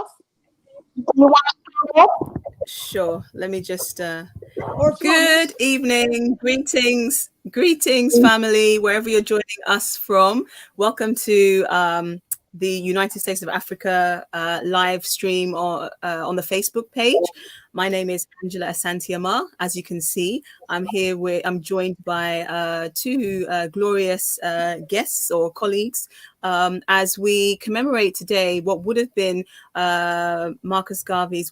You want to start off? Sure. Let me just. Good evening, greetings, family, wherever you're joining us from. Welcome to the United States of Africa live stream on the Facebook page. My name is Angela Asantiama. As you can see, I'm joined by two glorious guests or colleagues as we commemorate today what would have been Marcus Garvey's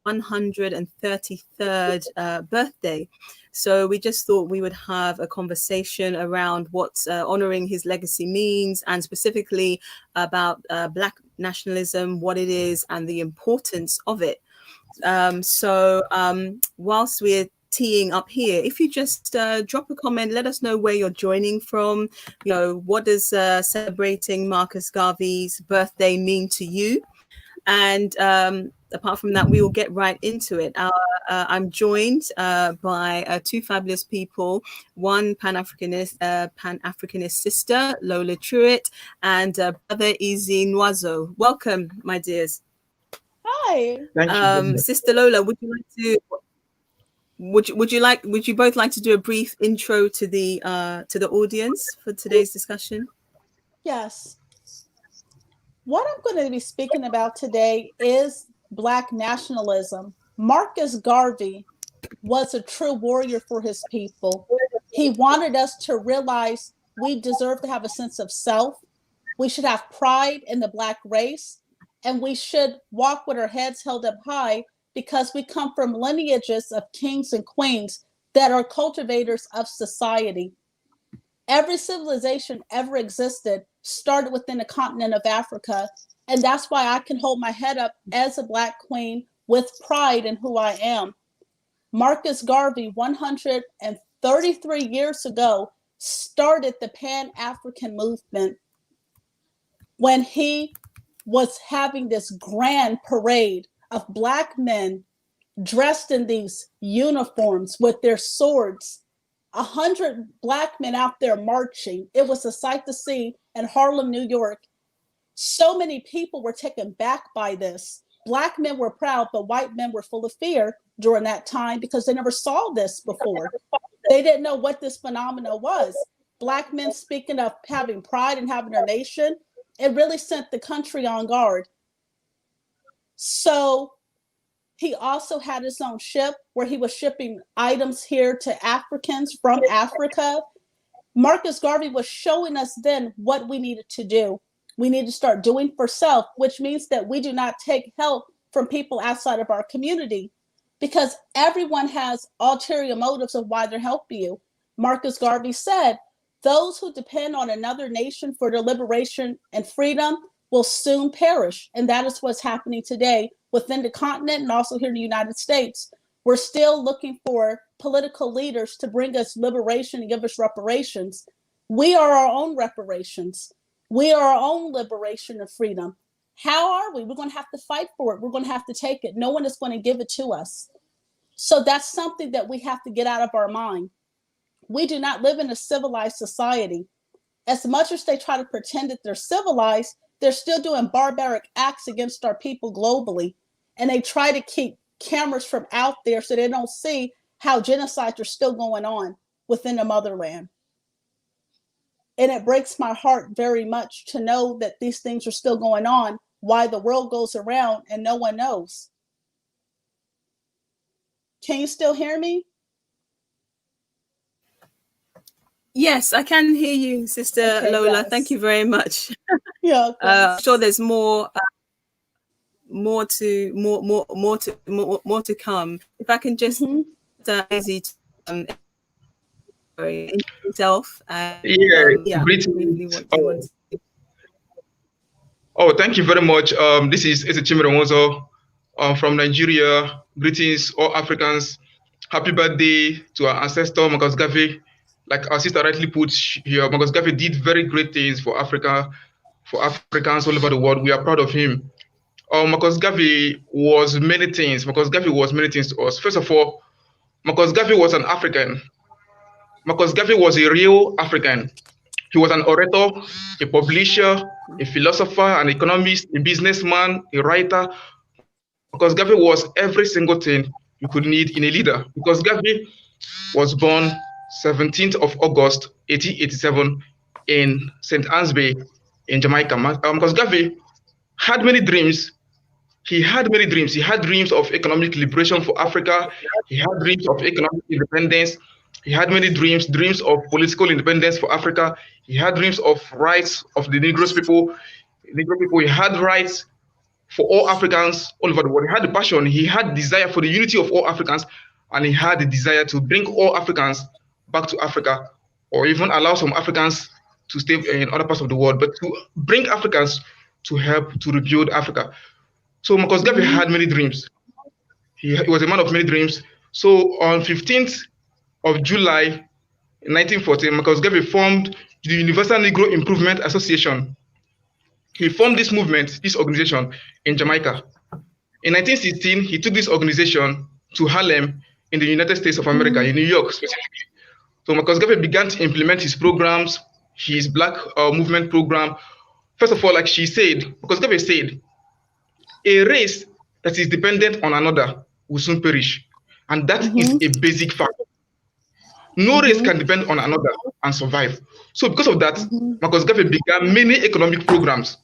133rd birthday. So we just thought we would have a conversation around what honoring his legacy means, and specifically about Black nationalism, what it is, and the importance of it. Whilst we're teeing up here, if you just drop a comment, let us know where you're joining from. You know, what does celebrating Marcus Garvey's birthday mean to you? And apart from that, we will get right into it. I'm joined by two fabulous people, one Pan-Africanist sister, Lola Truitt, and brother Izzy Nwazo. Welcome, my dears. Hi. Thank you. Sister Lola, would you both like to do a brief intro to the audience for today's discussion? Yes. What I'm going to be speaking about today is Black nationalism. Marcus Garvey was a true warrior for his people. He wanted us to realize we deserve to have a sense of self. We should have pride in the Black race, and we should walk with our heads held up high because we come from lineages of kings and queens that are cultivators of society. Every civilization ever existed started within the continent of Africa, and that's why I can hold my head up as a Black queen with pride in who I am. Marcus Garvey, 133 years ago, started the Pan-African movement when he was having this grand parade of Black men dressed in these uniforms with their swords. 100 Black men out there marching. It was a sight to see in Harlem, New York. So many people were taken back by this. Black men were proud, but white men were full of fear during that time because they never saw this before. They didn't know what this phenomenon was. Black men speaking of having pride and having their nation, it really sent the country on guard. So he also had his own ship where he was shipping items here to Africans from Africa. Marcus Garvey was showing us then what we needed to do. We need to start doing for self, which means that we do not take help from people outside of our community because everyone has ulterior motives of why they're helping you. Marcus Garvey said, those who depend on another nation for their liberation and freedom will soon perish. And that is what's happening today within the continent and also here in the United States. We're still looking for political leaders to bring us liberation and give us reparations. We are our own reparations. We are our own liberation and freedom. How are we? We're going to have to fight for it. We're going to have to take it. No one is going to give it to us. So that's something that we have to get out of our mind. We do not live in a civilized society. As much as they try to pretend that they're civilized, they're still doing barbaric acts against our people globally. And they try to keep cameras from out there so they don't see how genocides are still going on within the motherland. And it breaks my heart very much to know that these things are still going on while the world goes around and no one knows. Can you still hear me? Yes, I can hear you, Sister Lola. Yes. Thank you very much. Yeah. I'm sure there's more to come. If I can just easy to himself. Greetings. Thank you very much. This is Chimere Nwozo from Nigeria. Greetings, all Africans. Happy birthday to our ancestor, Marcus Garvey. Like our sister rightly put here, Marcus Garvey did very great things for Africa, for Africans all over the world. We are proud of him. Marcus Garvey was many things. Marcus Garvey was many things to us. First of all, Marcus Garvey was an African. Marcus Garvey was a real African. He was an orator, a publisher, a philosopher, an economist, a businessman, a writer. Marcus Garvey was every single thing you could need in a leader. Because Garvey was born 17th of August 1887 in St. Anne's Bay in Jamaica. Marcus Garvey had many dreams. He had many dreams. He had dreams of economic liberation for Africa. He had dreams of economic independence. He had many dreams of political independence for Africa. He had dreams of rights of the Negro people. He had rights for all Africans all over the world. He had the passion. He had desire for the unity of all Africans, and he had the desire to bring all Africans back to Africa, or even allow some Africans to stay in other parts of the world, but to bring Africans to help to rebuild Africa. So Marcus Garvey had many dreams. He was a man of many dreams. So on 15th of July 1940, Marcus Garvey formed the Universal Negro Improvement Association. He formed this movement, this organization in Jamaica. In 1916, he took this organization to Harlem in the United States of America, in New York specifically. So Marcus Garvey began to implement his programs, his Black movement program. First of all, like she said, Marcus Garvey said, a race that is dependent on another will soon perish. And that is a basic fact. No race can depend on another and survive. So because of that, Marcus Garvey began many economic programs.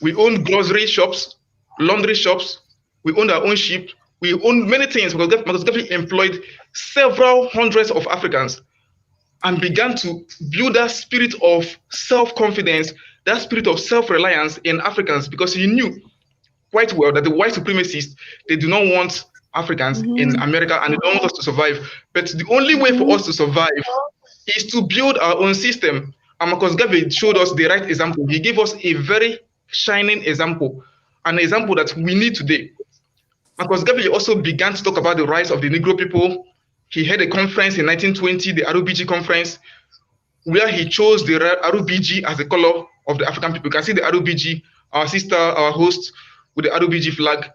We own grocery shops, laundry shops, we own our own ship, we own many things. Marcus Garvey employed several hundreds of Africans and began to build that spirit of self-confidence, that spirit of self-reliance in Africans, because he knew quite well that the white supremacists, they do not want Africans in America, and they don't want us to survive. But the only way for us to survive is to build our own system. And Marcus Garvey showed us the right example. He gave us a very shining example, an example that we need today. Marcus Garvey also began to talk about the rights of the Negro people. He had a conference in 1920, the ROBG conference, where he chose the ROBG as the color of the African people. You can see the ROBG, our sister, our host, with the ROBG flag.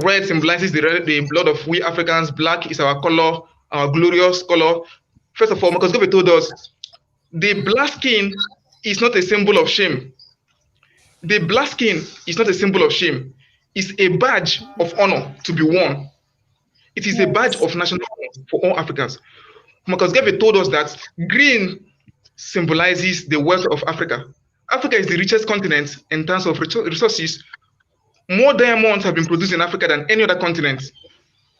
Red symbolizes the blood of we Africans. Black is our color, our glorious color. First of all, Marcus Garvey told us the black skin is not a symbol of shame. The black skin is not a symbol of shame. It's a badge of honor to be worn. It is a badge of national honor for all Africans. Marcus Garvey told us that green symbolizes the wealth of Africa. Africa is the richest continent in terms of resources. More diamonds have been produced in Africa than any other continent.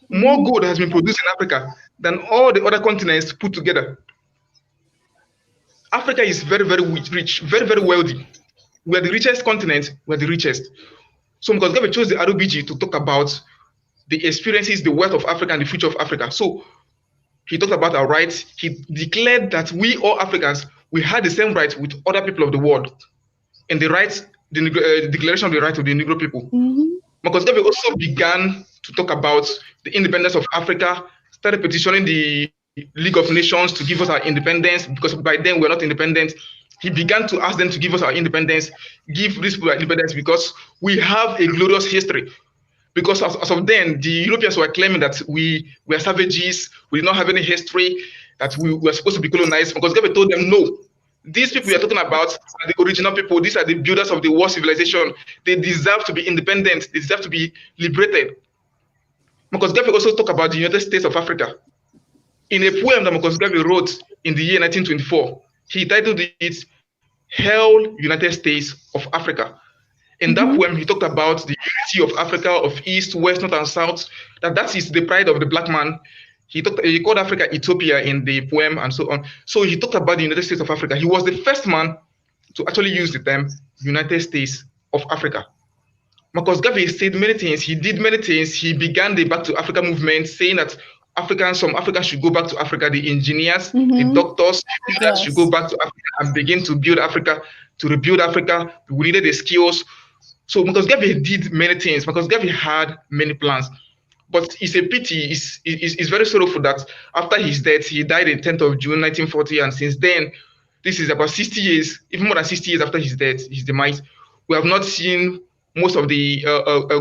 More gold has been produced in Africa than all the other continents put together. Africa is very, very rich, very, very wealthy. We are the richest continent, we are the richest. So Marcus Garvey chose the ROBG to talk about the experiences, the wealth of Africa, and the future of Africa. So he talked about our rights. He declared that we, all Africans, we had the same rights with other people of the world. And the rights, the Declaration of the Rights of the Negro people. Marcus Garvey also began to talk about the independence of Africa, started petitioning the League of Nations to give us our independence, because by then we're not independent. He began to ask them to give us our independence, give these people our independence, because we have a glorious history. Because as of then, the Europeans were claiming that we were savages, we did not have any history, that we were supposed to be colonized. Marcus Garvey told them, no, these people we are talking about are the original people. These are the builders of the world civilization. They deserve to be independent. They deserve to be liberated. Marcus Garvey also talked about the United States of Africa. In a poem that Marcus Garvey wrote in the year 1924, he titled it, Hail United States of Africa. In that poem, he talked about the unity of Africa, of East, West, North, and South, that is the pride of the black man. He called Africa Ethiopia in the poem and so on. So he talked about the United States of Africa. He was the first man to actually use the term United States of Africa. Marcus Garvey said many things. He did many things. He began the Back to Africa movement, saying that some Africans should go back to Africa. The engineers, the doctors, should go back to Africa and begin to build Africa, to rebuild Africa. We needed the skills. So Marcus Garvey did many things. Marcus Garvey had many plans. But it's a pity, it's very sorrowful that after his death, he died on 10th of June, 1940, and since then, this is about 60 years, even more than 60 years after his death, his demise, we have not seen most of the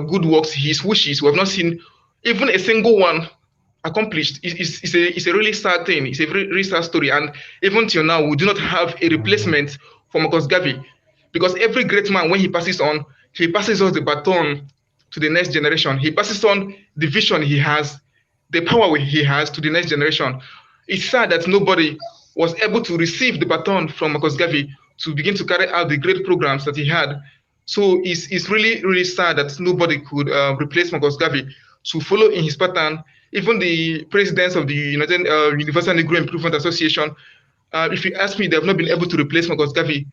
good works, his wishes, we have not seen even a single one accomplished. It's a really sad thing. It's a very, really sad story. And even till now, we do not have a replacement for Marcus Garvey, because every great man, when he passes on the baton to the next generation. He passes on the vision he has, the power he has to the next generation. It's sad that nobody was able to receive the baton from Marcus Garvey to begin to carry out the great programs that he had. So it's really, really sad that nobody could replace Marcus Garvey to follow in his pattern. Even the presidents of the Universal Negro Improvement Association, if you ask me, they have not been able to replace Marcus Garvey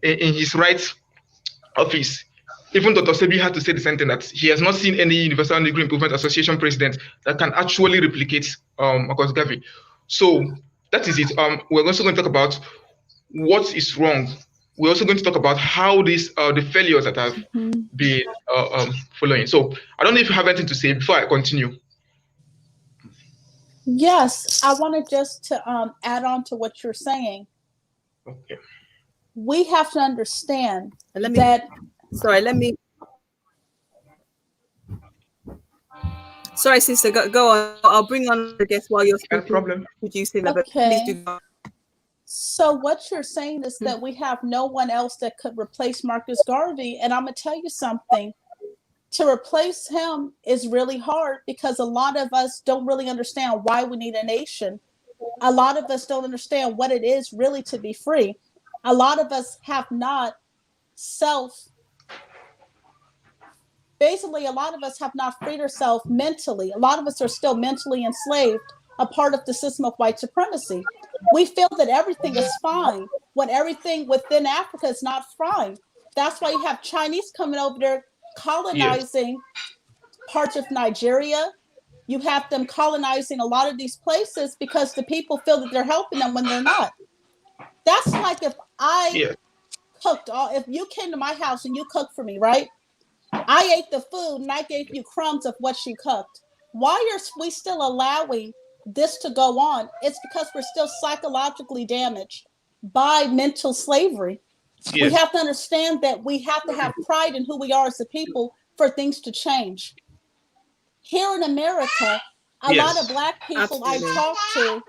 in his right office. Even Dr. Sebi had to say the same thing, that he has not seen any Universal Negro Improvement Association president that can actually replicate Marcus Garvey. So that is it. We're also going to talk about what is wrong. We're also going to talk about how these the failures that have been following. So I don't know if you have anything to say before I continue. Yes, I wanted just to add on to what you're saying. Okay. We have to understand Sorry, sister, go on. I'll bring on the guest while you're speaking. No problem. Producing that, okay. Please do. So what you're saying is that we have no one else that could replace Marcus Garvey. And I'm going to tell you something. To replace him is really hard, because a lot of us don't really understand why we need a nation. A lot of us don't understand what it is really to be free. A lot of us have not basically, a lot of us have not freed ourselves mentally. A lot of us are still mentally enslaved, a part of the system of white supremacy. We feel that everything is fine when everything within Africa is not fine. That's why you have Chinese coming over there colonizing parts of Nigeria. You have them colonizing a lot of these places because the people feel that they're helping them when they're not. That's like if I cooked, if you came to my house and you cooked for me, right? I ate the food and I gave you crumbs of what she cooked. Why are we still allowing this to go on? It's because we're still psychologically damaged by mental slavery. We have to understand that we have to have pride in who we are as a people for things to change. Here in America, a lot of Black people I talk to,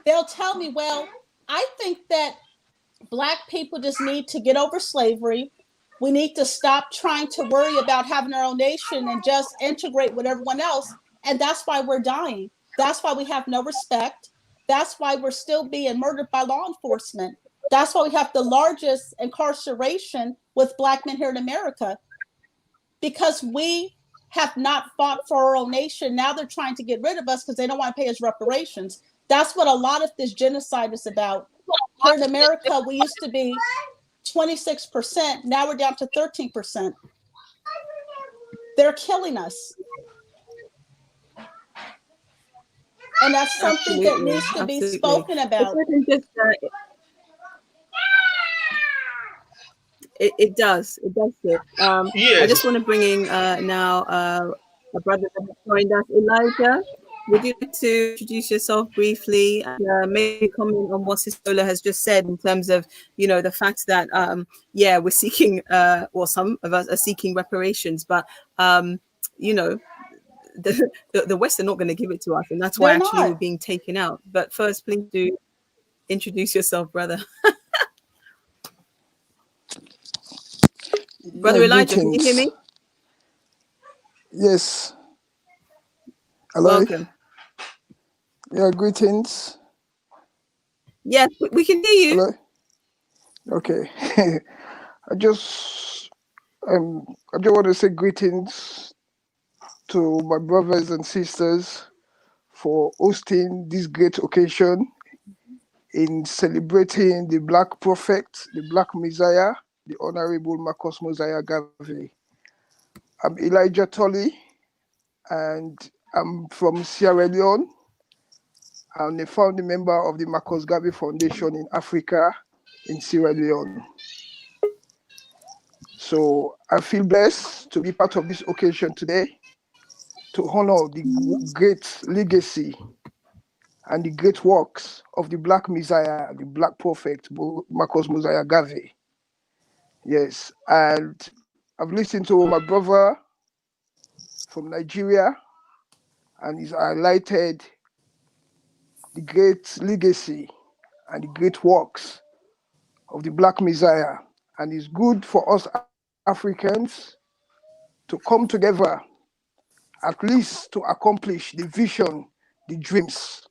they'll tell me, well, I think that Black people just need to get over slavery. We need to stop trying to worry about having our own nation and just integrate with everyone else. And that's why we're dying. That's why we have no respect. That's why we're still being murdered by law enforcement. That's why we have the largest incarceration with Black men here in America, because we have not fought for our own nation. Now they're trying to get rid of us because they don't want to pay us reparations. That's what a lot of this genocide is about. Here in America, we used to be 26%. Now we're down to 13%. They're killing us. And that's something that needs to be spoken about. It does. I just want to bring in now a brother that has joined us, Elijah. Would you like to introduce yourself briefly and maybe comment on what Sistola has just said in terms of, the fact that, we're seeking, or some of us are seeking reparations, but, the West are not going to give it to us, and that's why we're being taken out. But first, please do introduce yourself, brother. Brother Elijah, can you hear me? Yes. Hello. Welcome. Yeah, greetings. Yes, we can hear you. Hello. Okay. I just want to say greetings to my brothers and sisters for hosting this great occasion in celebrating the Black Prophet, the Black Messiah, the Honorable Marcus Mosiah Garvey. I'm Elijah Tully, and I'm from Sierra Leone. I'm a founding member of the Marcus Garvey Foundation in Africa, in Sierra Leone. So I feel blessed to be part of this occasion today to honor the great legacy and the great works of the Black Messiah, the Black Prophet, Marcus Mosiah Garvey. Yes, and I've listened to my brother from Nigeria, and he's highlighted the great legacy and the great works of the Black Messiah. And it's good for us Africans to come together, at least to accomplish the vision, the dreams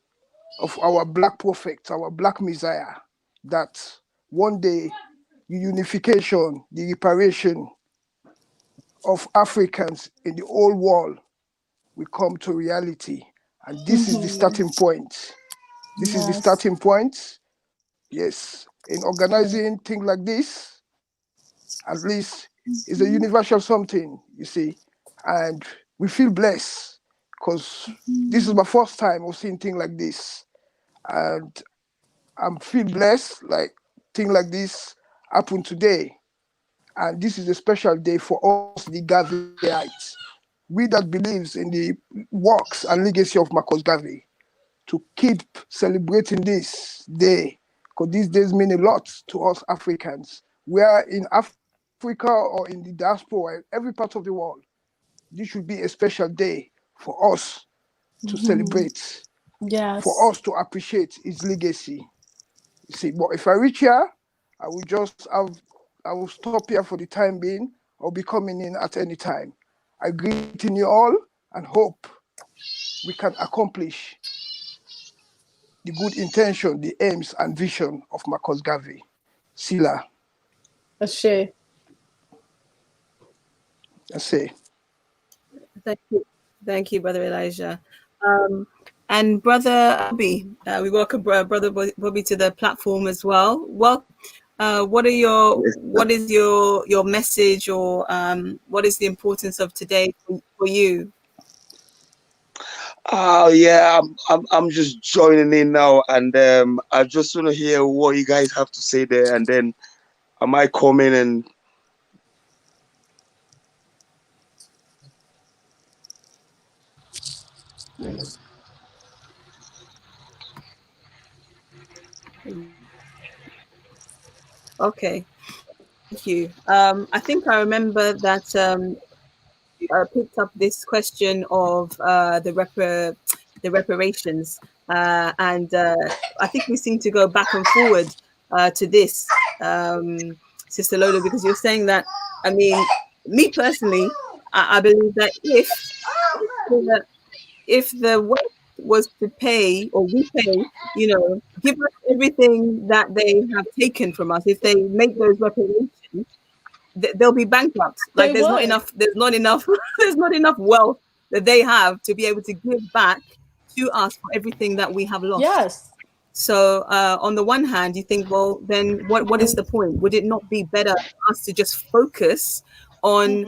of our Black prophet, our Black Messiah, that one day the unification, the reparation of Africans in the whole world will come to reality. And this is the starting point. This is the starting point. Yes, in organizing things like this, at least it's a universal something, you see. And we feel blessed because this is my first time of seeing things like this. And I'm feel blessed, like things like this happen today. And this is a special day for us, the Garveyites. We that believes in the works and legacy of Marcus Garvey, to keep celebrating this day, because these days mean a lot to us Africans. We are in Africa or in the diaspora, every part of the world. This should be a special day for us to celebrate, for us to appreciate his legacy. You see, but if I reach here, I will stop here for the time being. I'll be coming in at any time. I greet you all and hope we can accomplish the good intention, the aims and vision of Marcus Garvey. Sila. Ashe. Ashe. Thank you, Brother Elijah. And Brother Bobby, we welcome Brother Bobby to the platform as well. What is your message, or what is the importance of today for you? Yeah, I'm just joining in now, and I just want to hear what you guys have to say there, and then I might come in and. Okay, thank you. I think I remember that picked up this question of the reparations, and I think we seem to go back and forward to this, Sister Lola, because you're saying that. I mean, me personally, I believe that if the West was to pay or repay, give us everything that they have taken from us, if they make those reparations, they'll be bankrupt. Like there's not enough wealth that they have to be able to give back to us for everything that we have lost. Yes. So on the one hand, you think, well, then what is the point? Would it not be better for us to just focus on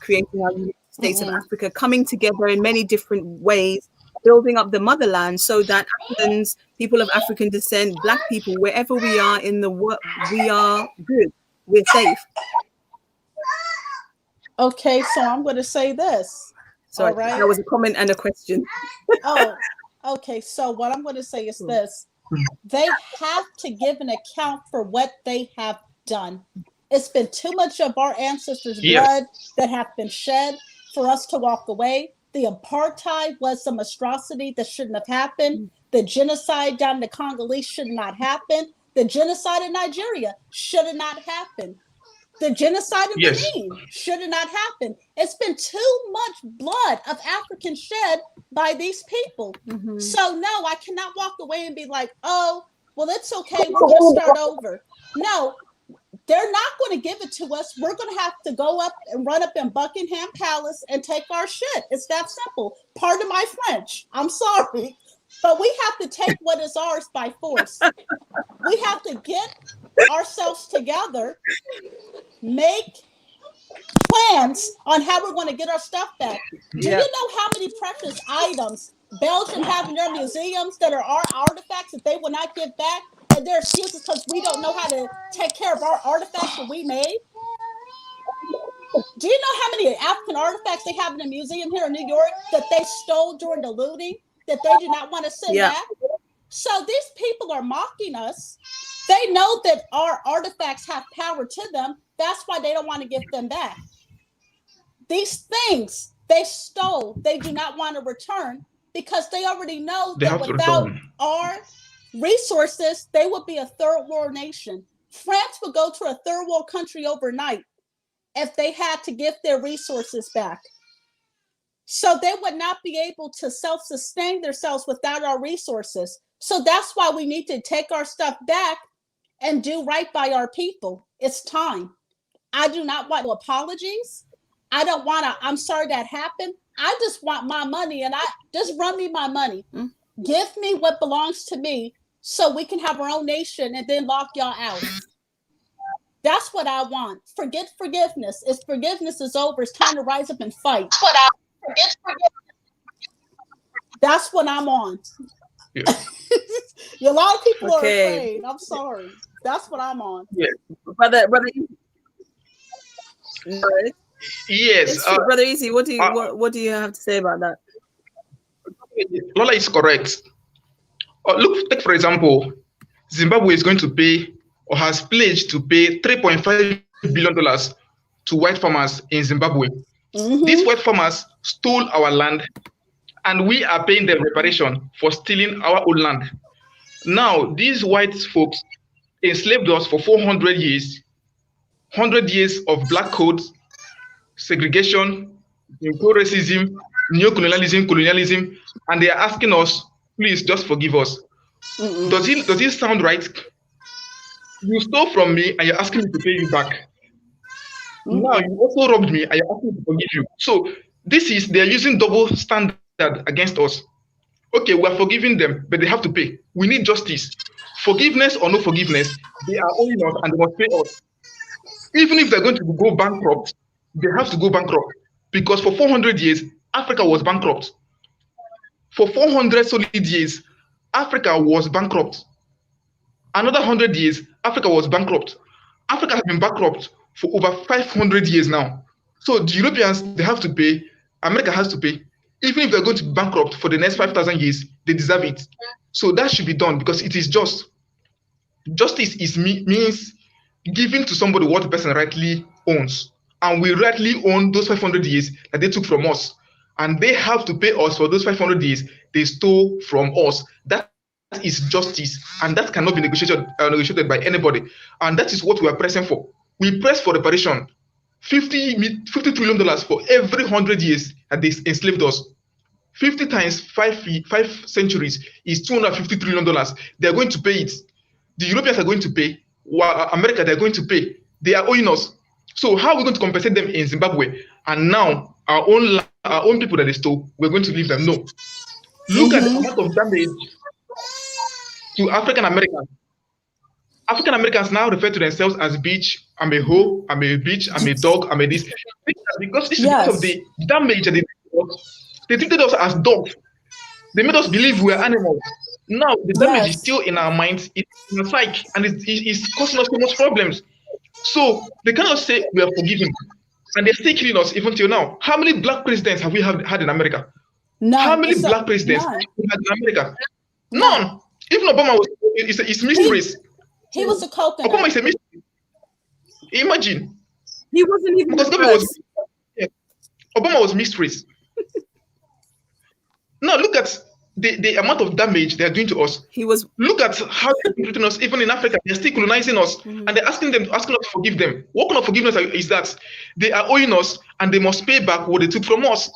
creating our United States of Africa, coming together in many different ways, building up the motherland, so that Africans, people of African descent, Black people, wherever we are in the world, we are good, we're safe. Okay, so I'm going to say this. Sorry, all right? That was a comment and a question. Oh, okay. So what I'm going to say is this. They have to give an account for what they have done. It's been too much of our ancestors' blood that have been shed for us to walk away. The apartheid was some atrocity that shouldn't have happened. The genocide down in the Congolese should not happen. The genocide in Nigeria should have not happened. The genocide in Benin should have not happened. It's been too much blood of Africans shed by these people. So no, I cannot walk away and be like, oh, well, it's okay. We're going to start over. No, they're not going to give it to us. We're going to have to go up and run up in Buckingham Palace and take our shit. It's that simple. Pardon my French. I'm sorry. But we have to take what is ours by force. We have to get ourselves together, make plans on how we're going to get our stuff back. Do you know how many precious items Belgium have in their museums that are our artifacts that they will not give back? And their excuses because we don't know how to take care of our artifacts that we made? Do you know how many African artifacts they have in a museum here in New York that they stole during the looting that they do not want to send back? So these people are mocking us. They know that our artifacts have power to them. That's why they don't want to give them back. These things They stole. They do not want to return because they already know They that have to without return. our resources, they would be a third world nation. France would go to a third world country overnight if they had to give their resources back. So they would not be able to self-sustain themselves without our resources. So that's why we need to take our stuff back and do right by our people. It's time. I do not want apologies. I don't want to, I'm sorry that happened. I just want my money, and I just run me my money. Give me what belongs to me so we can have our own nation and then lock y'all out. That's what I want. Forget forgiveness. If forgiveness is over, it's time to rise up and fight. That's what I'm on. Yeah. A lot of people are afraid. I'm sorry. That's what I'm on. Yeah. Brother. Yes. Brother Easy, what do you have to say about that? Lola is correct. Look, take for example, Zimbabwe is going to pay or has pledged to pay $3.5 billion to white farmers in Zimbabwe. These white farmers stole our land, and we are paying them reparation for stealing our own land. Now, these white folks enslaved us for 400 years, 100 years of black codes, segregation, racism, colonialism, and they are asking us, please just forgive us. Does it sound right? You stole from me and you're asking me to pay you back. Now you also robbed me and you're asking me to forgive you. So they're using double standard against us. Okay, we're forgiving them, but they have to pay. We need justice. Forgiveness or no forgiveness, they are owing us and they must pay us. Even if they're going to go bankrupt, they have to go bankrupt. Because for 400 years, Africa was bankrupt. For 400 solid years, Africa was bankrupt. Another 100 years, Africa was bankrupt. Africa has been bankrupt for over 500 years now. So the Europeans, they have to pay. America has to pay. Even if they're going to be bankrupt for the next 5,000 years, they deserve it. So that should be done because it is just. Justice means giving to somebody what the person rightly owns. And we rightly own those 500 years that they took from us. And they have to pay us for those 500 years they stole from us. That is justice, and that cannot be negotiated by anybody. And that is what we are pressing for. We press for reparation. $50 trillion for every 100 years that they enslaved us. 50 times 5 centuries is $250 trillion. They're going to pay it. The Europeans are going to pay. While America, they're going to pay. They are owing us. So how are we going to compensate them in Zimbabwe? And now our own people that they stole, we're going to leave them? No. Look at the amount of damage to African Americans. African Americans now refer to themselves as bitch. I'm a hoe, I'm a bitch, I'm a dog, I'm a this. Because this is because of the damage that they did us. They treated us as dogs. They made us believe we're animals. Now the damage is still in our minds, it's in our psyche, and it's causing us so much problems. So they cannot say we are forgiven. And they're still killing us even till now. How many black presidents have we had in America? None. How many black presidents have we had in America? None. Even Obama it's mixed race. He was a coconut. Obama is a mixed race. Imagine. He wasn't even Obama was mixed race. Now look at the amount of damage they are doing to us. Look at how they're treating us, even in Africa. They're still colonizing us, and they're asking us to forgive them. What kind of forgiveness is that? They are owing us, and they must pay back what they took from us.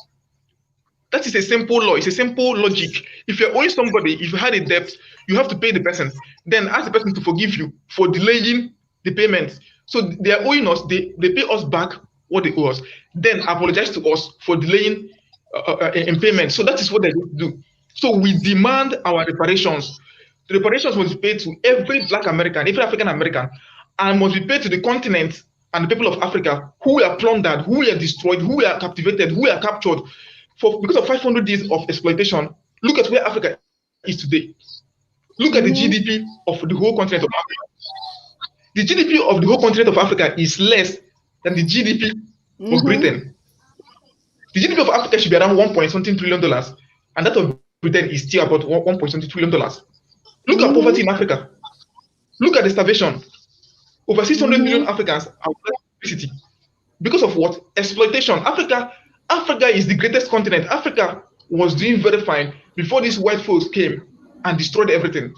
That is a simple law. It's a simple logic. If you're owing somebody, if you had a debt, you have to pay the person. Then ask the person to forgive you for delaying the payment. So they are owing us. They pay us back what they owe us. Then apologize to us for delaying in payment. So that is what they're going to do. So we demand our reparations. The reparations must be paid to every Black American, every African American, and must be paid to the continent and the people of Africa who were plundered, who were destroyed, who were captivated, who were captured because of 500 years of exploitation. Look at where Africa is today. Look at the GDP of the whole continent of Africa. The GDP of the whole continent of Africa is less than the GDP of Britain. The GDP of Africa should be around $1.something trillion, and that of Britain is still about $1.something trillion. Look at poverty in Africa. Look at the starvation. Over 600 million Africans are without electricity. Because of what? Exploitation. Africa Africa is the greatest continent. Africa was doing very fine before these white folks came and destroyed everything.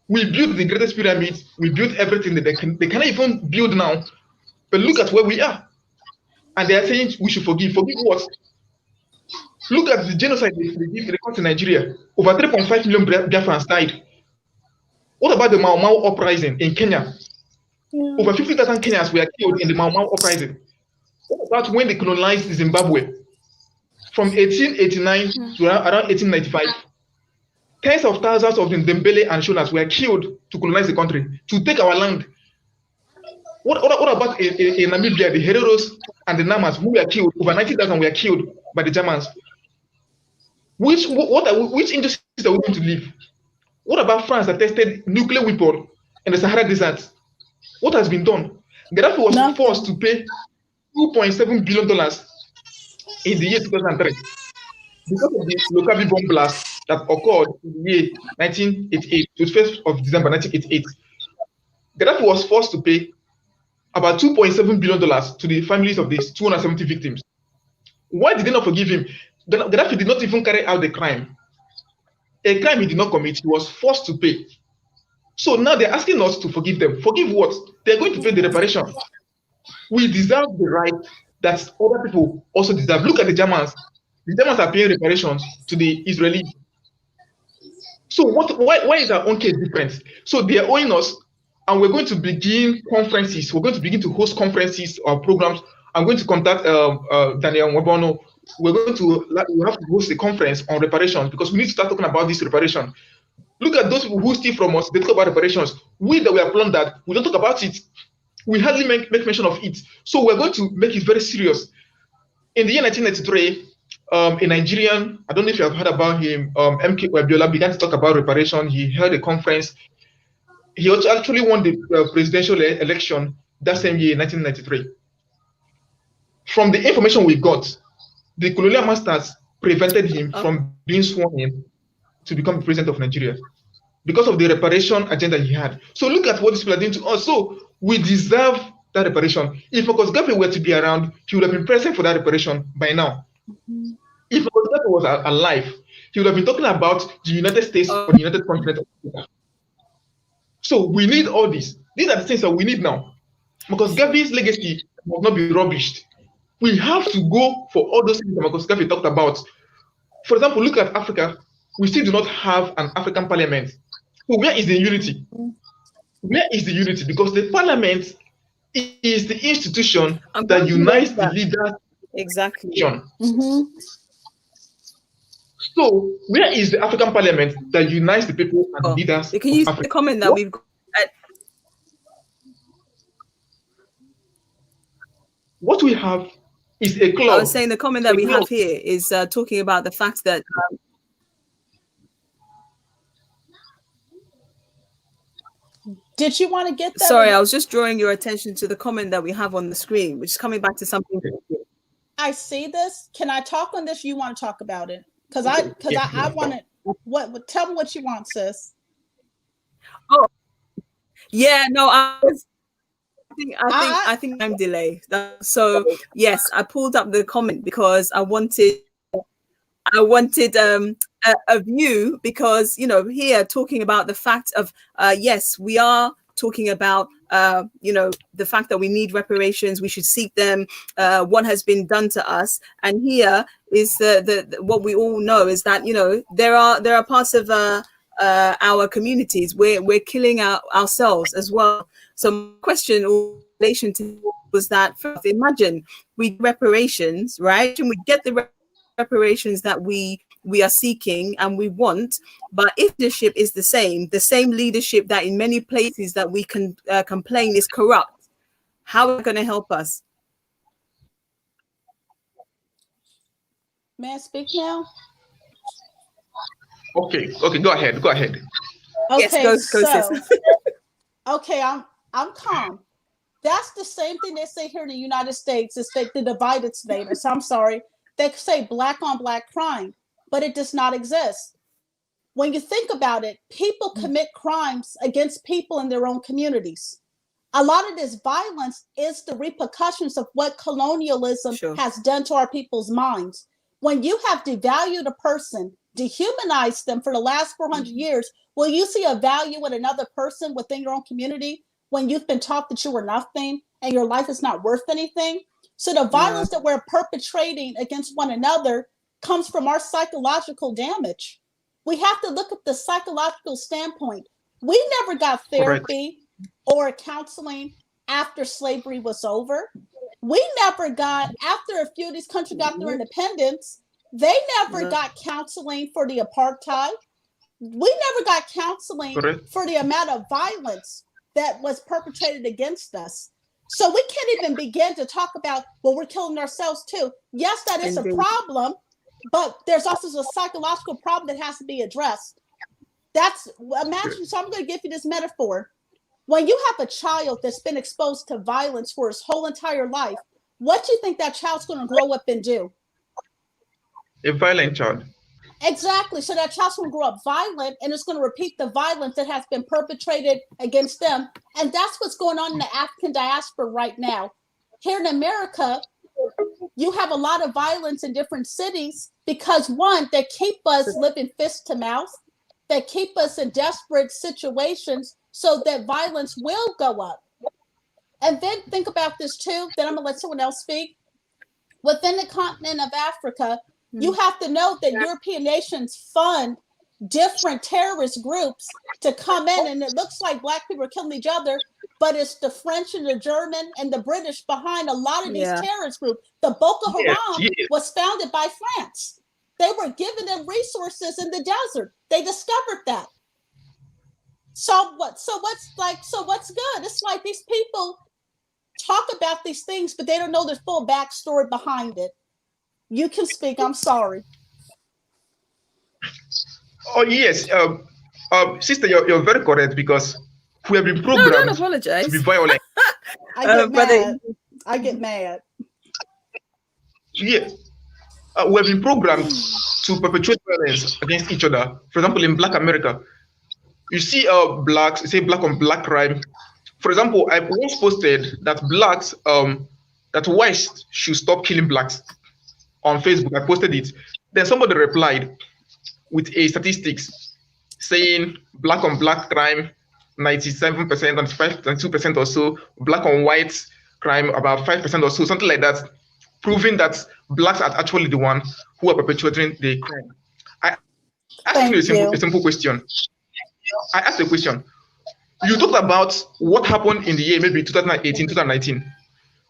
We built the greatest pyramid. We built everything that they cannot even build now. But look at where we are. And they are saying we should forgive. Forgive what? Look at the genocide they caused in Nigeria. Over 3.5 million Biafrans died. What about the Mau Mau uprising in Kenya? Yeah. Over 50,000 Kenyans were killed in the Mau Mau uprising. What about when they colonized Zimbabwe? From 1889 to around 1895, tens of thousands of the Ndembele and Shonas were killed to colonize the country, to take our land. What about in Namibia, the Hereros and the Namas who were killed? Over 90,000 were killed by the Germans. Which injustice are we going to live? What about France that tested nuclear weapon in the Sahara Desert? What has been done? Gaddafi was forced to pay $2.7 billion in the year 2003 because of the Lokabi bomb blast that occurred in the year 1988, 21st of December 1988. Gaddafi was forced to pay about $2.7 billion to the families of these 270 victims. Why did they not forgive him? Gaddafi did not even carry out the crime. A crime he did not commit, he was forced to pay. So now they're asking us to forgive them. Forgive what? They're going to pay the reparation. We deserve the right that other people also deserve. Look at the Germans. The Germans are paying reparations to the Israelis. So why is our own case different? So they are owing us, and we're going to begin conferences. We're going to begin to host conferences or programs. I'm going to contact Daniel Wabono. We have to host a conference on reparations because we need to start talking about this reparation. Look at those people who steal from us. They talk about reparations. We that were plundered, we don't talk about it. We hardly make mention of it. So we're going to make it very serious. In the year 1993, a Nigerian, I don't know if you have heard about him, MK Wabiola began to talk about reparation. He held a conference. He actually won the presidential election that same year, 1993. From the information we got, the colonial masters prevented him from being sworn in to become the president of Nigeria because of the reparation agenda he had. So look at what these people are doing to us. So we deserve that reparation. If Marcus Garvey were to be around, he would have been present for that reparation by now. If Marcus Garvey was alive, he would have been talking about the United States or the United Continent of Africa. So we need all this. These are the things that we need now. Marcus Garvey's legacy must not be rubbished. We have to go for all those things that Marcus Garvey talked about. For example, look at Africa. We still do not have an African parliament. So where is the unity? Where is the unity? Because the parliament is the institution that unites the leaders. Exactly. So where is the African parliament that unites the people and the leaders? Can you see the comment that we've got? What we have is a club. I was saying the comment that we have here is talking about the fact that did you want to get that? Sorry, I was just drawing your attention to the comment that we have on the screen, which is coming back to something. I see this. Can I talk on this? You want to talk about it? Because I want to. What? Tell me what you want, sis. Oh, yeah. No, I think time delay. So yes, I pulled up the comment because I wanted a view, because here talking about the fact of yes, we are talking about the fact that we need reparations, we should seek them, what has been done to us, and here is the what we all know is that there are parts of our communities where we're killing ourselves as well. So my question in relation to was that, imagine we reparations, right, and we get the reparations that we are seeking and we want, but if leadership is the same leadership that in many places that we can complain is corrupt, how are they going to help us? May I speak now? Okay, go ahead. Okay, yes, go sis. Okay, I'm calm. That's the same thing they say here in the United States. It's the divided status. I'm sorry. They say black on black crime, but it does not exist. When you think about it, people commit crimes against people in their own communities. A lot of this violence is the repercussions of what colonialism has done to our people's minds. When you have devalued a person, dehumanized them for the last 400 years, will you see a value in another person within your own community when you've been taught that you were nothing and your life is not worth anything? So the violence that we're perpetrating against one another comes from our psychological damage. We have to look at the psychological standpoint. We never got therapy or counseling after slavery was over. We never got, after a few of these countries got their independence, they never got counseling for the apartheid. We never got counseling for the amount of violence that was perpetrated against us. So we can't even begin to talk about, well, we're killing ourselves too. Yes, that is a problem, but there's also a psychological problem that has to be addressed. Imagine, so I'm going to give you this metaphor. When you have a child that's been exposed to violence for his whole entire life, what do you think that child's going to grow up and do? A violent child. Exactly. So that child's going to grow up violent, and it's going to repeat the violence that has been perpetrated against them. And that's what's going on in the African diaspora right now. Here in America, you have a lot of violence in different cities because, one, they keep us living fist to mouth. They keep us in desperate situations so that violence will go up. And then think about this too, then I'm going to let someone else speak. Within the continent of Africa, you have to know that European nations fund different terrorist groups to come in, and it looks like Black people are killing each other, but it's the French and the German and the British behind a lot of these terrorist groups. The Boko Haram was founded by France. They were giving them resources in the desert. They discovered that. So what's good? It's like these people talk about these things, but they don't know the full backstory behind it. You can speak. I'm sorry. Oh yes, sister, you're very correct, because we have been programmed don't apologize. to be violent. I get mad. Yes, we have been programmed to perpetuate violence against each other. For example, in Black America, you see blacks, you say black on black crime. For example, I once posted that blacks, that whites should stop killing blacks on Facebook. I posted it. Then somebody replied with a statistics saying black on black crime, 97%, 95%, 92% or so, black on white crime, about 5% or so, something like that, proving that blacks are actually the one who are perpetuating the crime. I asked you a simple question. I asked a question. You talked about what happened in the year, maybe 2018, 2019.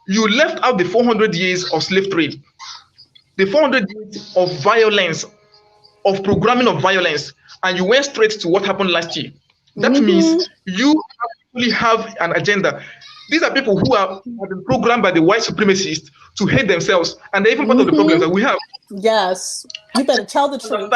You left out the 400 years of slave trade, the 400 years of violence, of programming of violence, and you went straight to what happened last year. That means you actually have an agenda. These are people who have been programmed by the white supremacists to hate themselves, and they're even part of the problem that we have. Yes, you better tell the truth.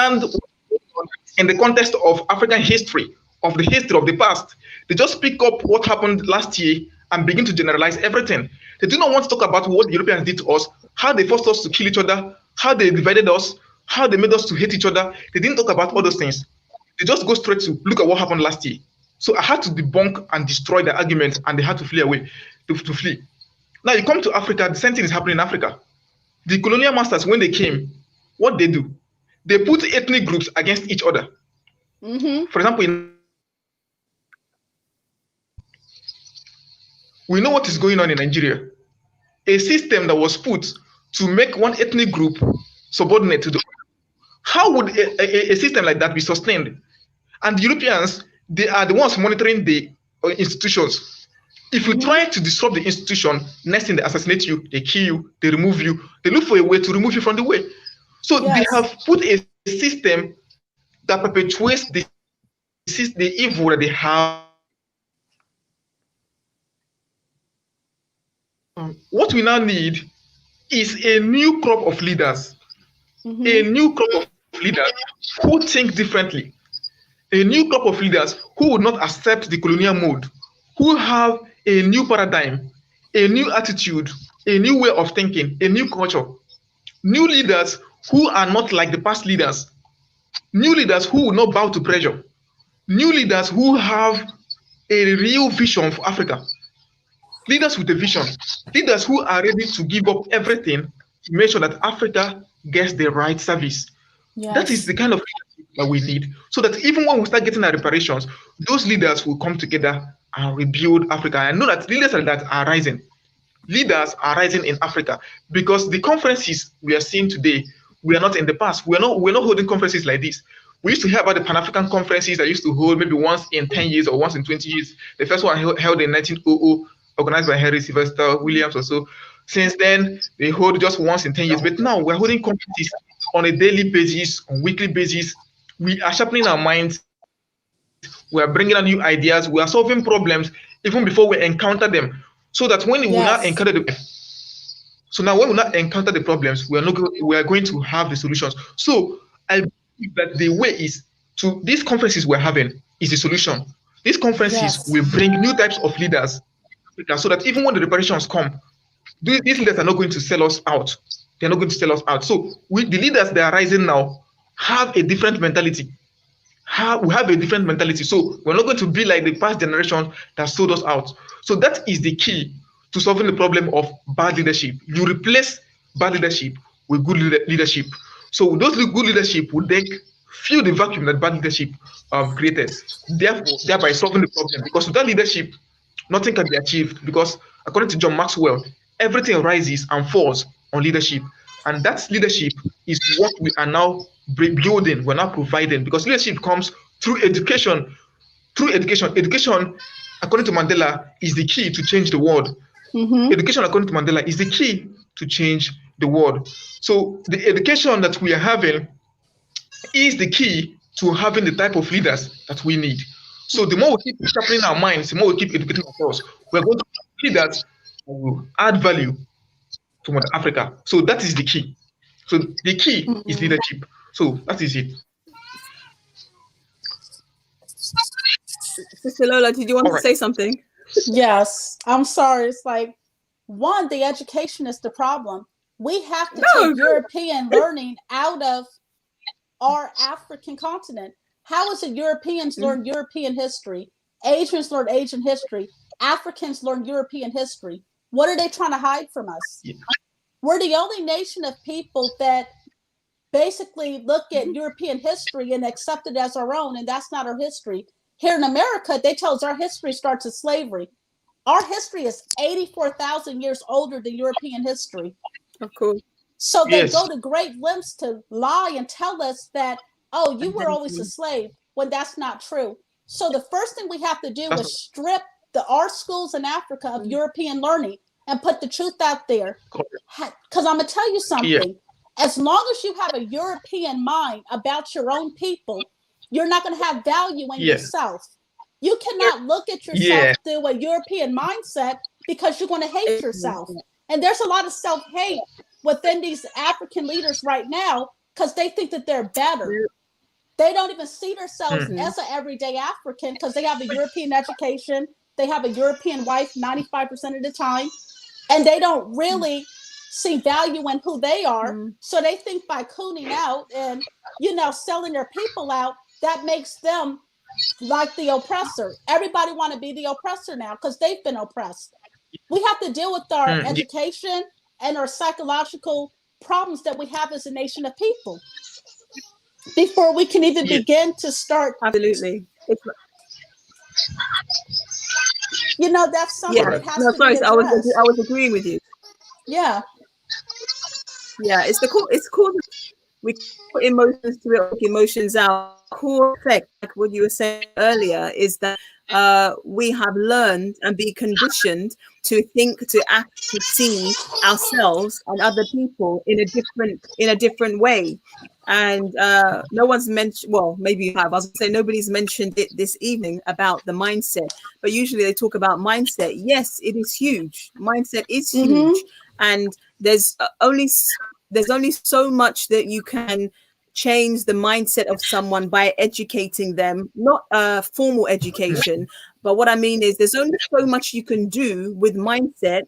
In the context of African history, of the history of the past, they just pick up what happened last year and begin to generalize everything. They do not want to talk about what the Europeans did to us, how they forced us to kill each other, how they divided us, how they made us to hate each other. They didn't talk about all those things. They just go straight to look at what happened last year. So I had to debunk and destroy the argument, and they had to flee away, to flee. Now you come to Africa, the same thing is happening in Africa. The colonial masters, when they came, what they do? They put ethnic groups against each other. For example, we know what is going on in Nigeria. A system that was put to make one ethnic group subordinate to the other. How would a system like that be sustained? And the Europeans, they are the ones monitoring the institutions. If you try to disrupt the institution, next thing they assassinate you, they kill you, they remove you, they look for a way to remove you from the way. So they have put a system that perpetuates the evil that they have. What we now need is a new crop of leaders, a new crop of leaders who think differently, a new crop of leaders who would not accept the colonial mode, who have a new paradigm, a new attitude, a new way of thinking, a new culture, new leaders who are not like the past leaders, new leaders who will not bow to pressure, new leaders who have a real vision for Africa. leaders with a vision, leaders who are ready to give up everything to make sure that Africa gets the right service. Yes. That is the kind of leadership that we need, so that even when we start getting our reparations, those leaders will come together and rebuild Africa. I know that leaders like that are rising. Leaders are rising in Africa, because the conferences we are seeing today, we are not in the past. We're not holding conferences like this. We used to hear about the Pan-African conferences that used to hold maybe once in 10 years or once in 20 years. The first one held in 1900, organized by Henry Sylvester Williams or so. Since then, they hold just once in 10 years. But now we're holding conferences on a daily basis, on weekly basis. We are sharpening our minds. We are bringing out new ideas. We are solving problems even before we encounter them, so that when we not encounter the when we not encounter the problems, we are going to have the solutions. So I believe that the way is to these conferences we're having is the solution. These conferences will bring new types of leaders, so that even when the reparations come, these leaders are not going to sell us out. They're not going to sell us out. So the leaders that are rising now have a different mentality. We have a different mentality. So we're not going to be like the past generation that sold us out. So that is the key to solving the problem of bad leadership. You replace bad leadership with good leadership. So those good leadership will then fill the vacuum that bad leadership created, thereby solving the problem. Because without leadership, nothing can be achieved. Because according to John Maxwell, everything rises and falls on leadership. And that leadership is what we are now building, we're now providing. Because leadership comes through education. Education, according to Mandela, is the key to change the world. Education, according to Mandela, is the key to change the world. So the education that we are having is the key to having the type of leaders that we need. So the more we keep sharpening our minds, the more we keep educating ourselves, we're going to see that we will add value to Mother Africa. So that is the key. So the key is leadership. So that is it. Sister Lola, did you want to say something? Yes. I'm sorry. It's like, one, the education is the problem. We have to take European learning out of our African continent. How is it Europeans learn European history? Asians learn Asian history. Africans learn European history. What are they trying to hide from us? Yeah. We're the only nation of people that basically look at European history and accept it as our own, and that's not our history. Here in America, they tell us our history starts with slavery. Our history is 84,000 years older than European history. Of course. So they go to great lengths to lie and tell us that, oh, you were always a slave, when that's not true. So the first thing we have to do is strip our schools in Africa of European learning and put the truth out there. Because I'm going to tell you something. Yeah. As long as you have a European mind about your own people, you're not going to have value in yourself. You cannot look at yourself through a European mindset, because you're going to hate yourself. And there's a lot of self-hate within these African leaders right now, because they think that they're better. They don't even see themselves as an everyday African, because they have a European education. They have a European wife 95% of the time. And they don't really see value in who they are. So they think by cooning out and, selling their people out, that makes them like the oppressor. Everybody want to be the oppressor now, because they've been oppressed. We have to deal with our education and our psychological problems that we have as a nation of people before we can even begin to start. Absolutely. That's something that has to be addressed. I was agreeing with you. Yeah. Yeah, it's called we put emotions to it, emotions out. Core effect, like what you were saying earlier, is that we have learned and be conditioned to think, to act, to see ourselves and other people in a different way. And no one's mentioned, well, maybe you have. I was going to say nobody's mentioned it this evening about the mindset, but usually they talk about mindset. Yes, it is huge. Mindset is huge, and there's only so much that you can change the mindset of someone by educating them, not formal education. But what I mean is there's only so much you can do with mindset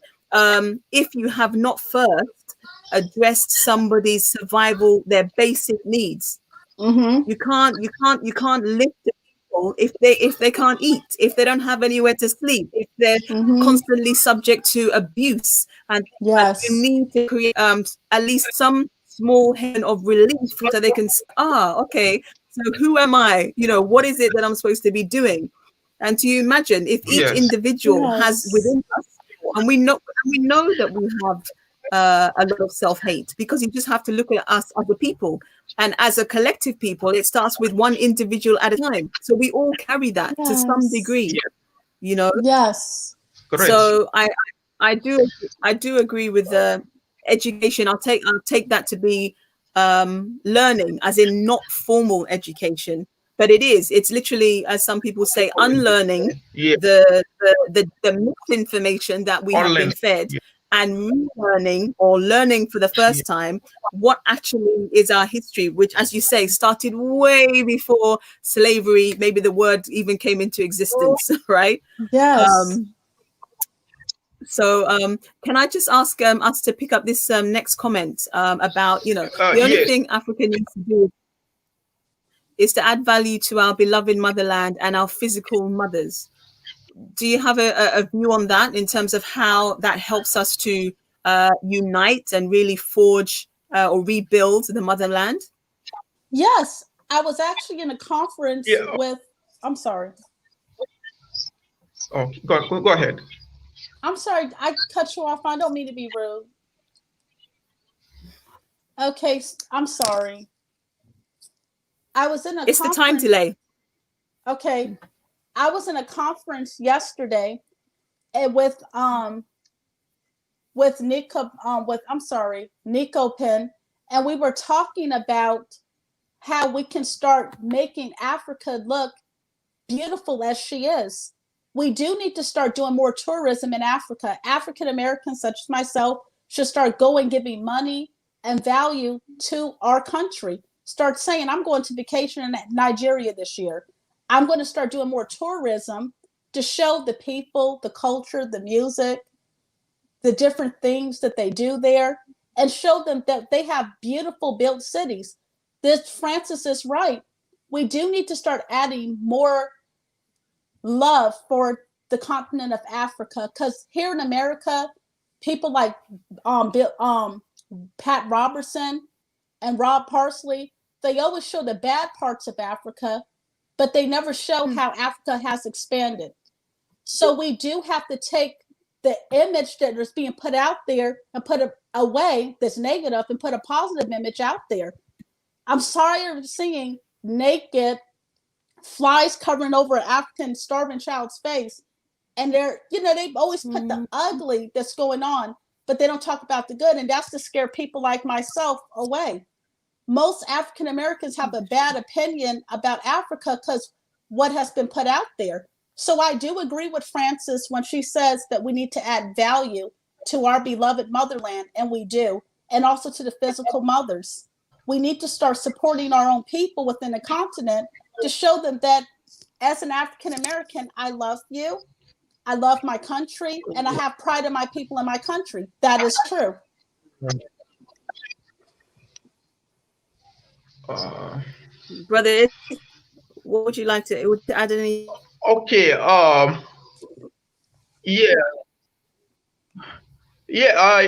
if you have not first addressed somebody's survival, their basic needs. You can't lift the people if they can't eat, if they don't have anywhere to sleep, if they're constantly subject to abuse, and Yes. you need to create at least some small haven of relief so they can say, okay, so who am I? You know, what is it that I'm supposed to be doing? And do you imagine if each individual has within us, and we know that we have a lot of self-hate, because you just have to look at us as a people, and as a collective people, it starts with one individual at a time. So we all carry that to some degree, you know. Yes. Correct. So I do agree with the education. I'll take that to be learning, as in not formal education, but it's literally, as some people say, unlearning the misinformation that we have been fed, and relearning or learning for the first time what actually is our history, which, as you say, started way before slavery, maybe the word even came into existence, right? Yes. So can I just ask us to pick up this next comment about, the only thing Africa needs to do is to add value to our beloved motherland and our physical mothers. Do you have a view on that, in terms of how that helps us to unite and really forge or rebuild the motherland? Yes, I was actually in a conference with, I'm sorry. Oh, go ahead. I'm sorry, I cut you off. I don't mean to be rude. Okay, I'm sorry. I was in a It's conference. The time delay. Okay. I was in a conference yesterday with Nico Pen, and we were talking about how we can start making Africa look beautiful as she is. We do need to start doing more tourism in Africa. African Americans such as myself should start giving money and value to our country. Start saying, I'm going to vacation in Nigeria this year. I'm going to start doing more tourism to show the people, the culture, the music, the different things that they do there, and show them that they have beautiful built cities. This Francis is right. We do need to start adding more love for the continent of Africa, because here in America, people like Pat Robertson and Rob Parsley, they always show the bad parts of Africa, but they never show how Africa has expanded. So we do have to take the image that is being put out there and put it away, that's negative, and put a positive image out there. I'm sorry of seeing naked flies covering over an African starving child's face. And they've always put the ugly that's going on, but they don't talk about the good. And that's to scare people like myself away. Most African Americans have a bad opinion about Africa because what has been put out there. So I do agree with Frances when she says that we need to add value to our beloved motherland, and we do, and also to the physical mothers. We need to start supporting our own people within the continent to show them that as an African American, I love you, I love my country, and I have pride in my people and my country. That is true. Brother, what would you like to add any? Okay. I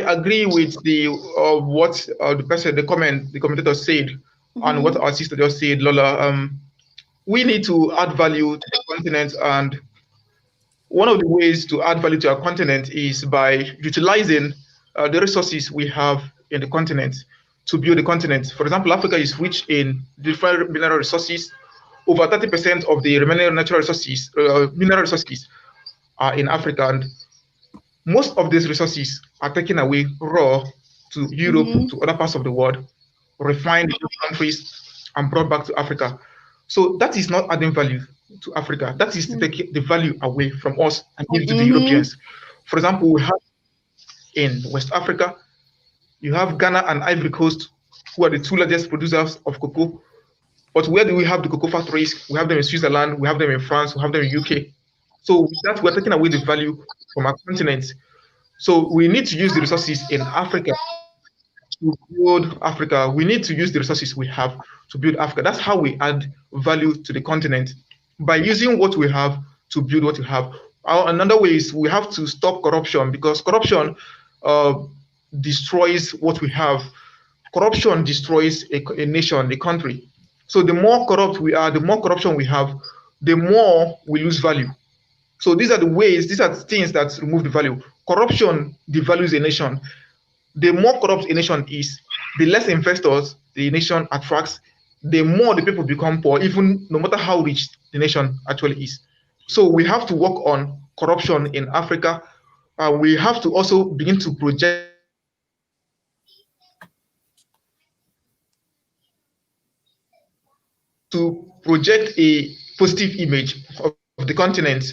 agree with the what the commentator said, and what our sister just said, Lola. We need to add value to the continent, and one of the ways to add value to our continent is by utilizing the resources we have in the continent to build the continent. For example, Africa is rich in different mineral resources. Over 30% of the remaining natural resources, mineral resources, are in Africa, and most of these resources are taken away raw to Europe, to other parts of the world, refined in countries, and brought back to Africa. So that is not adding value to Africa. That is to take the value away from us and give it to the Europeans. For example, we have in West Africa, you have Ghana and Ivory Coast, who are the two largest producers of cocoa. But where do we have the cocoa factories? We have them in Switzerland, we have them in France, we have them in UK. So with that, we're taking away the value from our continent. So we need to use the resources in Africa to build Africa. We need to use the resources we have to build Africa. That's how we add value to the continent. by using what we have to build what we have. Another way is we have to stop corruption, because corruption destroys what we have. Corruption destroys a nation, a country. So the more corrupt we are, the more corruption we have, the more we lose value. So these are the ways, these are the things that remove the value. Corruption devalues a nation. The more corrupt a nation is, the less investors the nation attracts, the more the people become poor, even no matter how rich the nation actually is. So we have to work on corruption in Africa. We have to also begin to project a positive image of the continent.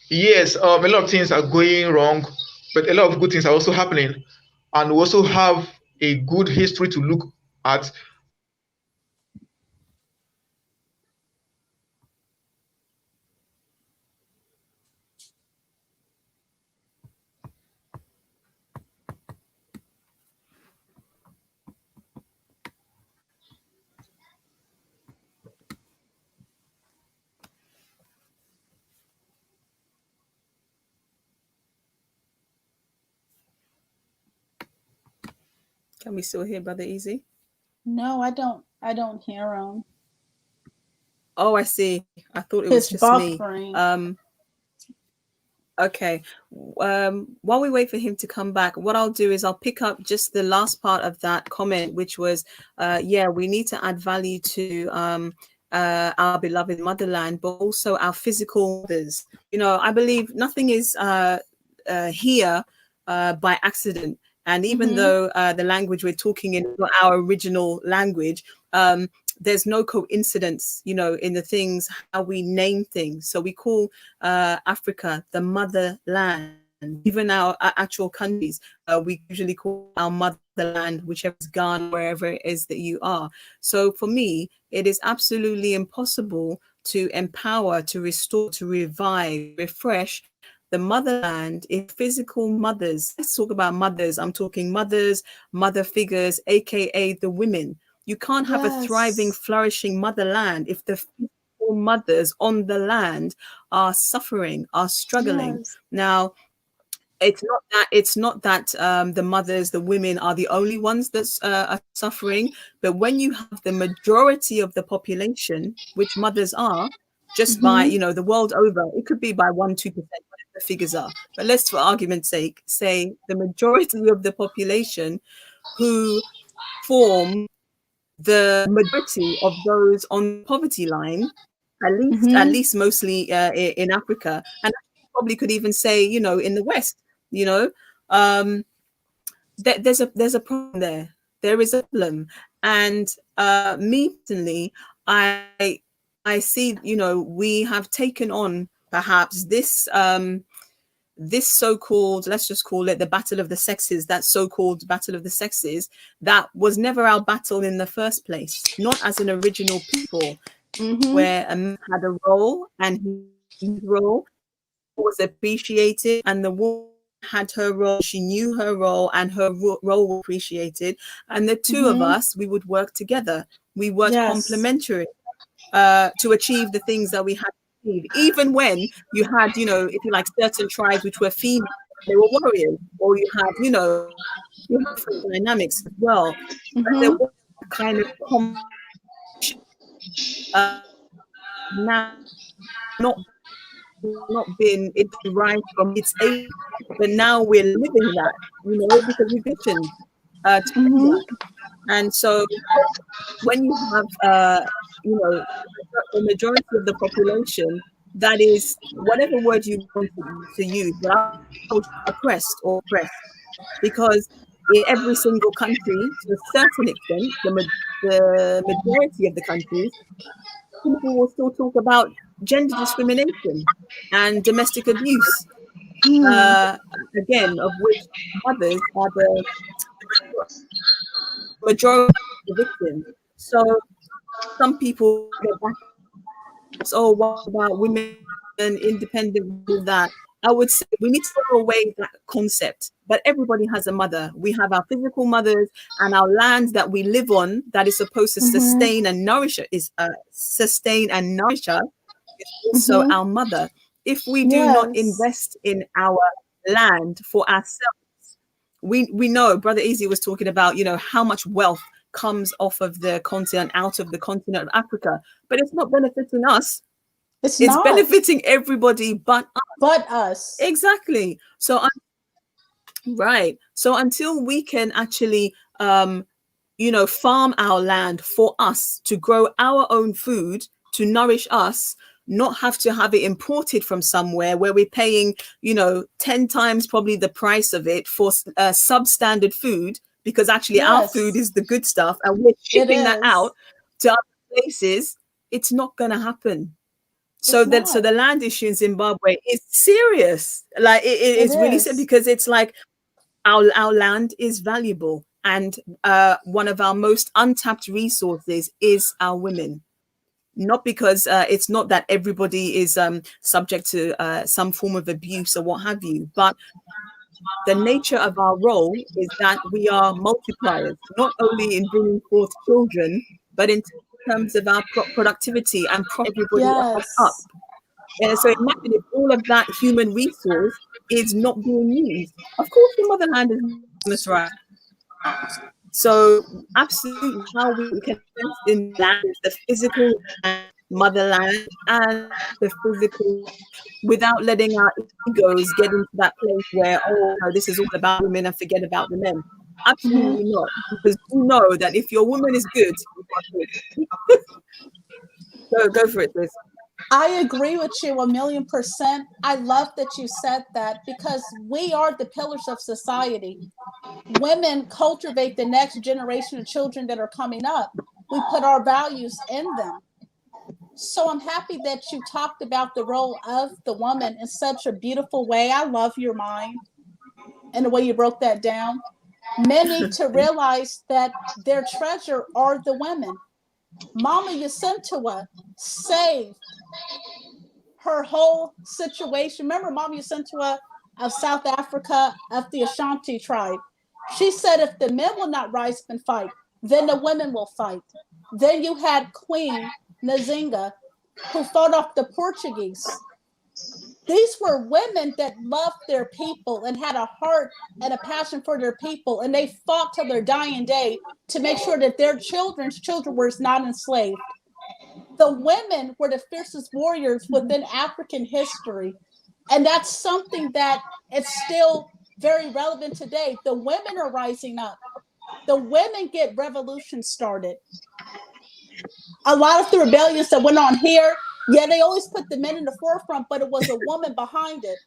Yes, a lot of things are going wrong, but a lot of good things are also happening. And we also have a good history to look at. Can we still hear Brother Easy? No, I don't hear him. Oh, I see. I thought it was just buffering. Me. Okay. While we wait for him to come back, what I'll do is I'll pick up just the last part of that comment, which was, yeah, we need to add value to our beloved motherland, but also our physical mothers. You know, I believe nothing is here by accident. And even though the language we're talking in is not our original language, there's no coincidence, you know, in the things, how we name things. So we call Africa the motherland. Even our actual countries, we usually call our motherland, whichever is Ghana, wherever it is that you are. So for me, it is absolutely impossible to empower, to restore, to revive, refresh the motherland if physical mothers. Let's talk about mothers. I'm talking mothers, mother figures, aka the women. You can't have a thriving, flourishing motherland if the physical mothers on the land are suffering, are struggling. Now, it's not that the mothers, the women are the only ones that are suffering, but when you have the majority of the population, which mothers are, just by, you know, the world over, it could be by 1-2%, whatever the figures are. But let's, for argument's sake, say the majority of the population who form the majority of those on the poverty line, at least mostly in Africa, and probably could even say, you know, in the West, you know, there's a problem there. There is a problem, and me personally, I see, you know, we have taken on perhaps this this so-called, let's just call it the battle of the sexes, that so-called battle of the sexes, that was never our battle in the first place, not as an original people, where a man had a role and his role was appreciated, and the woman had her role, she knew her role, and her role was appreciated, and the two of us, we would work together, we worked complementary to achieve the things that we had to achieve. Even when you had, you know, if you like, certain tribes which were female, they were warriors, or you had, you know, you have different dynamics as well. But there was kind of now not been, it derived from its age, but now we're living that, you know, because we've listened to and so when you have you know, the majority of the population that is, whatever word you want to use, but I'll oppressed or oppressed, because in every single country, to a certain extent, the majority of the countries, people will still talk about gender discrimination and domestic abuse, again, of which mothers are the majority of the victims. So some people get back, oh, what about women and independent, all that? I would say we need to throw away that concept, but everybody has a mother. We have our physical mothers, and our land that we live on that is supposed to sustain and nourish us, is is also our mother. If we do not invest in our land for ourselves, we know Brother Easy was talking about, you know, how much wealth comes off of the continent, out of the continent of Africa, but it's not benefiting us. It's benefiting everybody but us. Exactly. So right. So until we can actually you know, farm our land for us to grow our own food, to nourish us, not have to have it imported from somewhere where we're paying, you know, 10 times probably the price of it for substandard food, because actually our food is the good stuff and we're shipping that out to other places. It's not going to happen. So that, so the land issue in Zimbabwe is serious. Like it is really serious, because it's like our land is valuable, and one of our most untapped resources is our women. Not because it's not that everybody is subject to some form of abuse or what have you, but the nature of our role is that we are multipliers, not only in bringing forth children, but in terms of our productivity and everybody else up. And so imagine if all of that human resource is not being used. Of course, the motherland is this right. So absolutely, how we can invest in land, the physical motherland and the physical, without letting our egos get into that place where, oh no, this is all about women and forget about the men. Absolutely not, because you know that if your woman is good, go for it, please. I agree with you 1,000,000%. I love that you said that, because we are the pillars of society. Women cultivate the next generation of children that are coming up. We put our values in them. So I'm happy that you talked about the role of the woman in such a beautiful way. I love your mind and the way you broke that down. Men need to realize that their treasure are the women. Mama Jacinta saved her whole situation. Remember Mama Jacinta of South Africa, of the Ashanti tribe? She said, if the men will not rise up and fight, then the women will fight. Then you had Queen Nzinga, who fought off the Portuguese. These were women that loved their people and had a heart and a passion for their people, and they fought till their dying day to make sure that their children's children were not enslaved. The women were the fiercest warriors within African history, and that's something that is still very relevant today. The women are rising up. The women get revolution started. A lot of the rebellions that went on here, yeah, they always put the men in the forefront, but it was a woman behind it.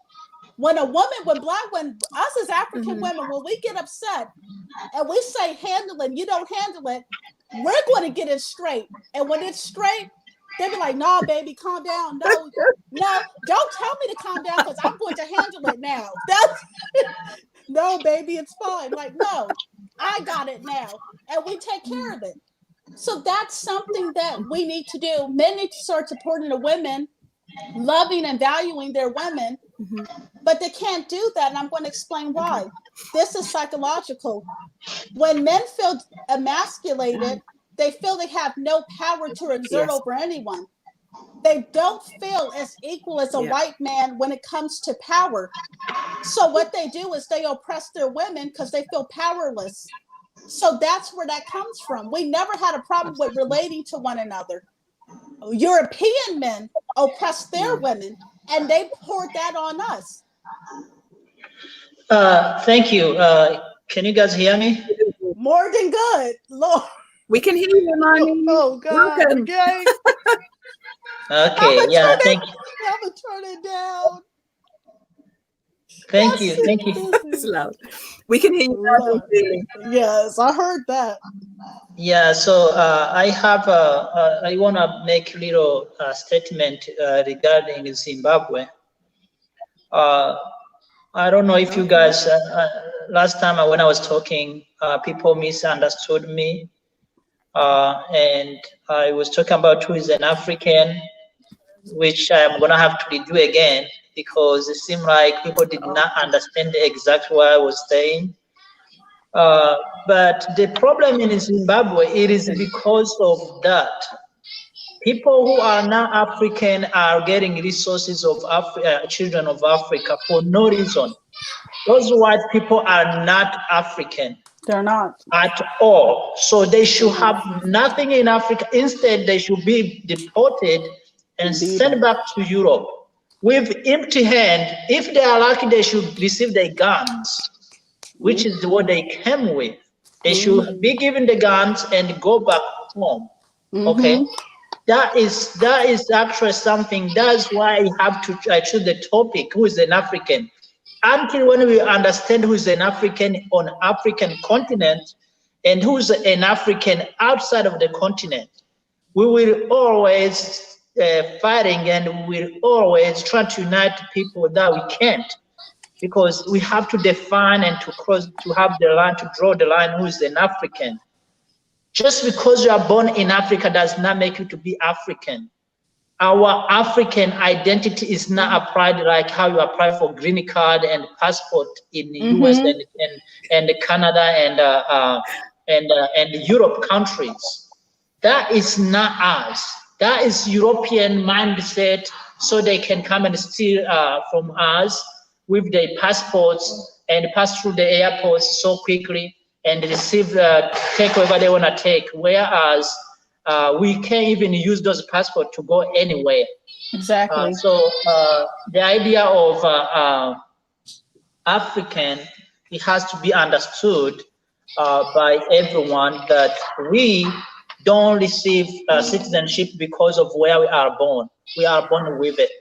When us as African women, when we get upset and we say handle it, you don't handle it, we're going to get it straight. And when it's straight, they be like, nah, baby, calm down. No, don't tell me to calm down, because I'm going to handle it now. No, baby, it's fine. Like, no, I got it now. And we take care of it. So that's something that we need to do. Men need to start supporting the women, loving and valuing their women, but they can't do that. And I'm going to explain why. This is psychological. When men feel emasculated, they feel they have no power to exert over anyone. They don't feel as equal as a white man when it comes to power. So what they do is they oppress their women because they feel powerless. So that's where that comes from. We never had a problem with relating to one another. European men oppressed their women, and they poured that on us. Thank you. Can you guys hear me? More than good, Lord. We can hear you, Money. Oh God! Okay. Okay. Yeah. Thank you. I'm gonna turn it down. Thank you. Thank you. It's loud. We can hear you loud. Yes, I heard that. Yeah. So I have. I want to make a little statement regarding Zimbabwe. I don't know if you guys. Last time when I was talking, people misunderstood me. And I was talking about who is an African, which I'm gonna have to redo again, because it seemed like people did not understand exactly what I was saying. But the problem in Zimbabwe, it is because of that. people who are not African are getting resources of children of Africa for no reason. Those white people are not African. They're not. At all. So they should have nothing in Africa. Instead, they should be deported and sent back to Europe with empty hand. If they are lucky, they should receive their guns, which is what they came with. They should be given the guns and go back home. Okay, that is actually something. That's why I have to choose the topic. Who is an African? Until when we understand who is an African on African continent and who is an African outside of the continent, we will always fighting, and we will always try to unite people that we can't, because we have to define and to have the line, to draw the line who is an African. Just because you are born in Africa does not make you to be African. Our African identity is not applied like how you apply for green card and passport in the US and Canada and Europe countries. That is not us. That is European mindset, so they can come and steal from us with their passports and pass through the airports so quickly and receive, take whatever they want to take. Whereas we can't even use those passports to go anywhere. Exactly. So the idea of African, it has to be understood by everyone that we don't receive citizenship because of where we are born. We are born with it.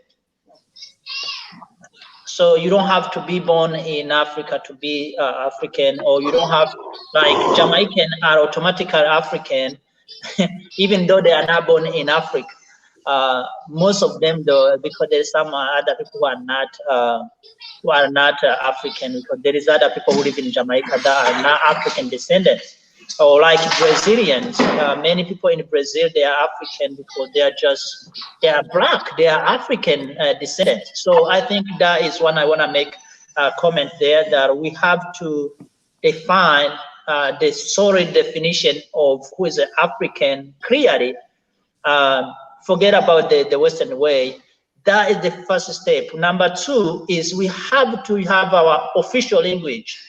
So you don't have to be born in Africa to be African, or you don't have, like Jamaican are automatically African, even though they are not born in Africa. Most of them, though, because there's some other people who are not African, because there is other people who live in Jamaica that are not African descendants, or like Brazilians. Many people in Brazil, they are African because they are black, they are African descendants. So I think that is one I want to make a comment there, that we have to define the solid definition of who is an African clearly. Forget about the Western way. That is the first step. Number two is we have to have our official language,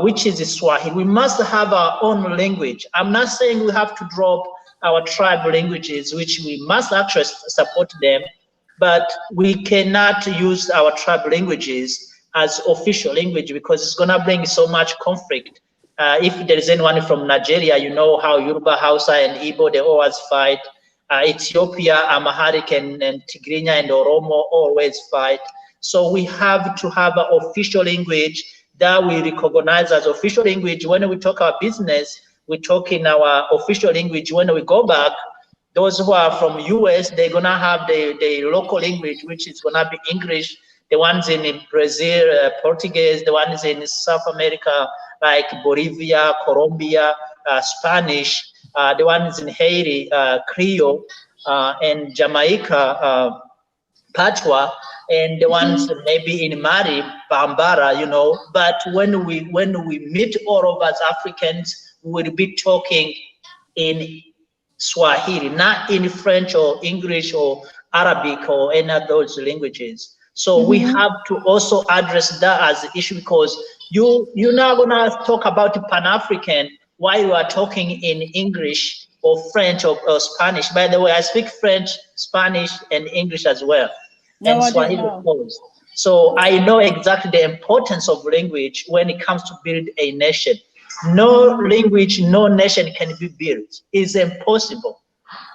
which is Swahili. We must have our own language. I'm not saying we have to drop our tribal languages, which we must actually support them, but we cannot use our tribal languages as official language, because it's gonna bring so much conflict. If there is anyone from Nigeria, you know how Yoruba, Hausa, and Igbo, they always fight. Ethiopia, Amharic, and Tigrinya and Oromo always fight. So we have to have an official language that we recognize as official language. When we talk our business, we talk in our official language. When we go back, those who are from US, they're gonna have the local language, which is gonna be English. The ones in Brazil, Portuguese. The ones in South America, like Bolivia, Colombia, Spanish. The ones in Haiti, Creole, and Jamaica, Patois, and the ones maybe in Mali, Bambara, you know. But when we meet all of us Africans, we will be talking in Swahili, not in French or English or Arabic or any of those languages. So we have to also address that as an issue, because you're not gonna talk about Pan-African while you are talking in English or French or Spanish. By the way, I speak French, Spanish, and English as well, and Swahili, of course. So I know exactly the importance of language when it comes to build a nation. No language, no nation can be built. It's impossible.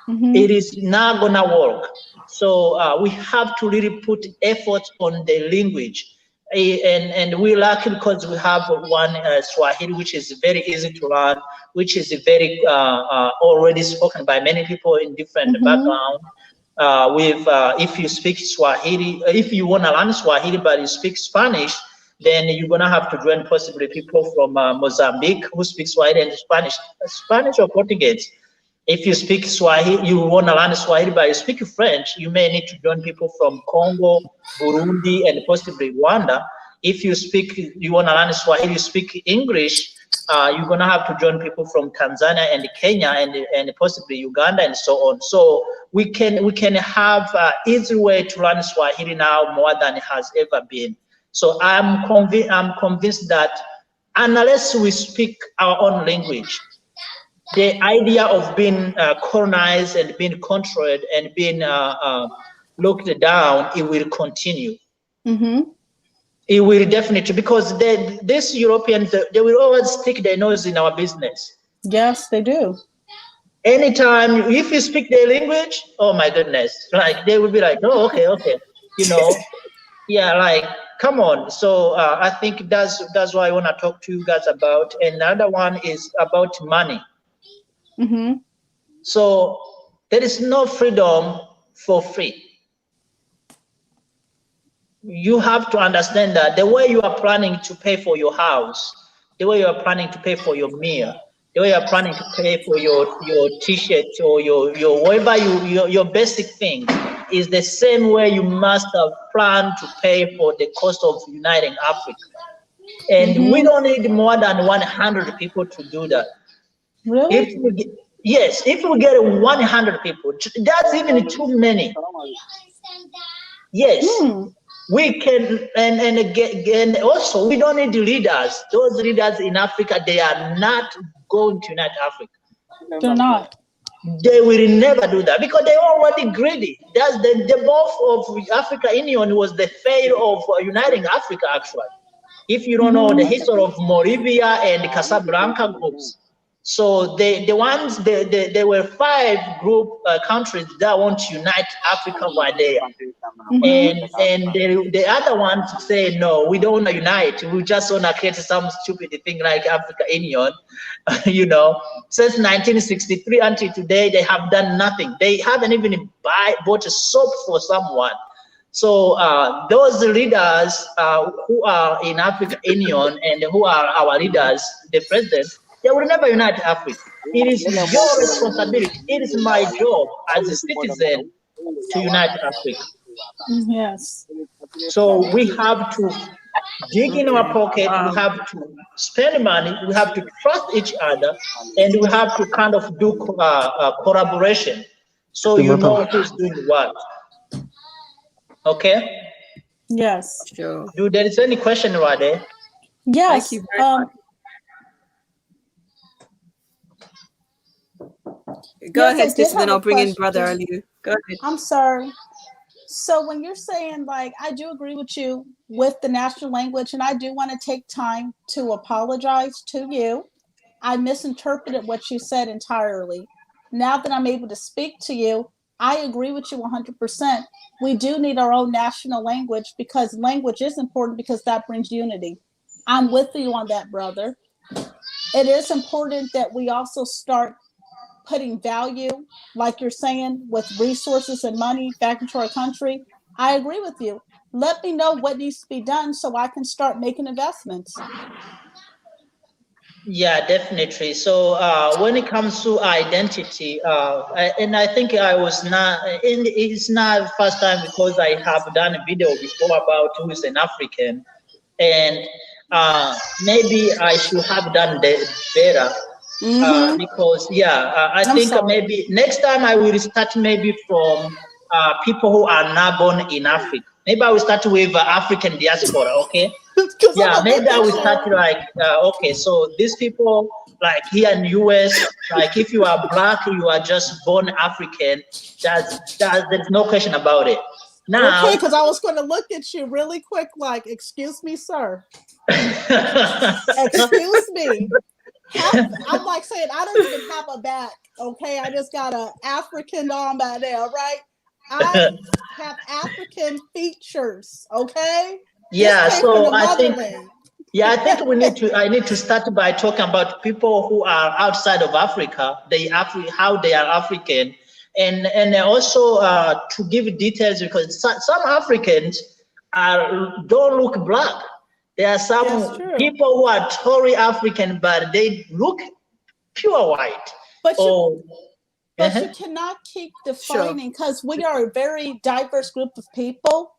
It is not gonna work. So we have to really put effort on the language. And we're lucky because we have one Swahili, which is very easy to learn, which is very already spoken by many people in different backgrounds. If you speak Swahili, if you want to learn Swahili but you speak Spanish, then you're gonna have to join possibly people from Mozambique who speak Swahili and Spanish or Portuguese. If you speak Swahili, you want to learn Swahili, but you speak French, you may need to join people from Congo, Burundi, and possibly Rwanda. If you want to learn Swahili, you speak English, you're gonna have to join people from Tanzania and Kenya and possibly Uganda and so on. So we can have easy way to learn Swahili now more than it has ever been. So I'm convinced that unless we speak our own language, the idea of being colonized and being controlled and being looked down, it will continue. Mm-hmm. It will definitely, because these Europeans, they will always stick their nose in our business. Yes, they do. Anytime, if you speak their language, oh my goodness, like they will be like, oh, okay, you know, yeah, like, come on. So I think that's what I want to talk to you guys about. Another one is about money. Mm-hmm. So there is no freedom for free. You have to understand that the way you are planning to pay for your house, the way you are planning to pay for your meal, the way you are planning to pay for your t-shirt or your whatever your basic thing is the same way you must have planned to pay for the cost of uniting Africa. And we don't need more than 100 people to do that. Really? If we get 100 people, that's even too many. Yes. We can, and again, also, we don't need leaders. Those leaders in Africa, they are not going to unite Africa. They're not. They will never do that because they're already greedy. That's the birth of Africa Union was the fail of uniting Africa, actually. If you don't know the history of Moravia and Casablanca groups. So there were 5 group countries that want to unite Africa by there, and the other ones say no, we don't want to unite. We just want to create some stupid thing like Africa Union. You know, since 1963 until today, they have done nothing. They haven't even bought a soap for someone. So those leaders who are in Africa Union and who are our leaders, the presidents, they will never unite Africa. It is your responsibility. It is my job as a citizen to unite Africa. Yes. So we have to dig in our pocket. We have to spend money. We have to trust each other, and we have to kind of do collaboration. So you know who's doing what. Okay. Yes. Sure. Do there is any question right there? Yes. Thank you very much. Go ahead, sister, then I'll bring in Brother Aliu. Go ahead. I'm sorry. So when you're saying, like, I do agree with you with the national language, and I do want to take time to apologize to you. I misinterpreted what you said entirely. Now that I'm able to speak to you, I agree with you 100%. We do need our own national language because language is important because that brings unity. I'm with you on that, brother. It is important that we also start putting value, like you're saying, with resources and money back into our country. I agree with you. Let me know what needs to be done so I can start making investments. Yeah, definitely. So when it comes to identity, and I think I was not, it's not the first time because I have done a video before about who is an African, and maybe I should have done better. Because I think maybe next time I will start maybe from people who are not born in Africa. Maybe I will start with African diaspora, okay? Yeah, maybe I will start like, okay, so these people like here in the US, like if you are Black, you are just born African, there's no question about it. Now, okay, because I was going to look at you really quick like, excuse me, sir. Excuse me. I'm like saying, I don't even have a back, okay? I just got an African arm by there, right? I have African features, okay? Yeah, so I think I need to start by talking about people who are outside of Africa, how they are African, and also to give details because some Africans don't look Black. There are some people who are totally African, but they look pure white. But you cannot keep defining because we are a very diverse group of people.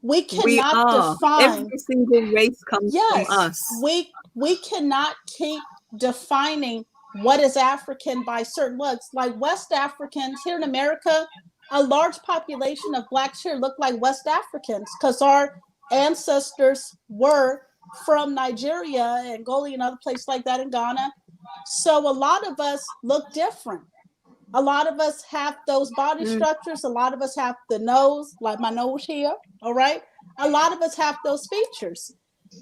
We cannot define. Every single race comes from us. We cannot keep defining what is African by certain looks. Like West Africans here in America, a large population of blacks here look like West Africans because our ancestors were from Nigeria, Angola, and other places like that in Ghana. So a lot of us look different. A lot of us have those body structures. A lot of us have the nose, like my nose here. All right. A lot of us have those features.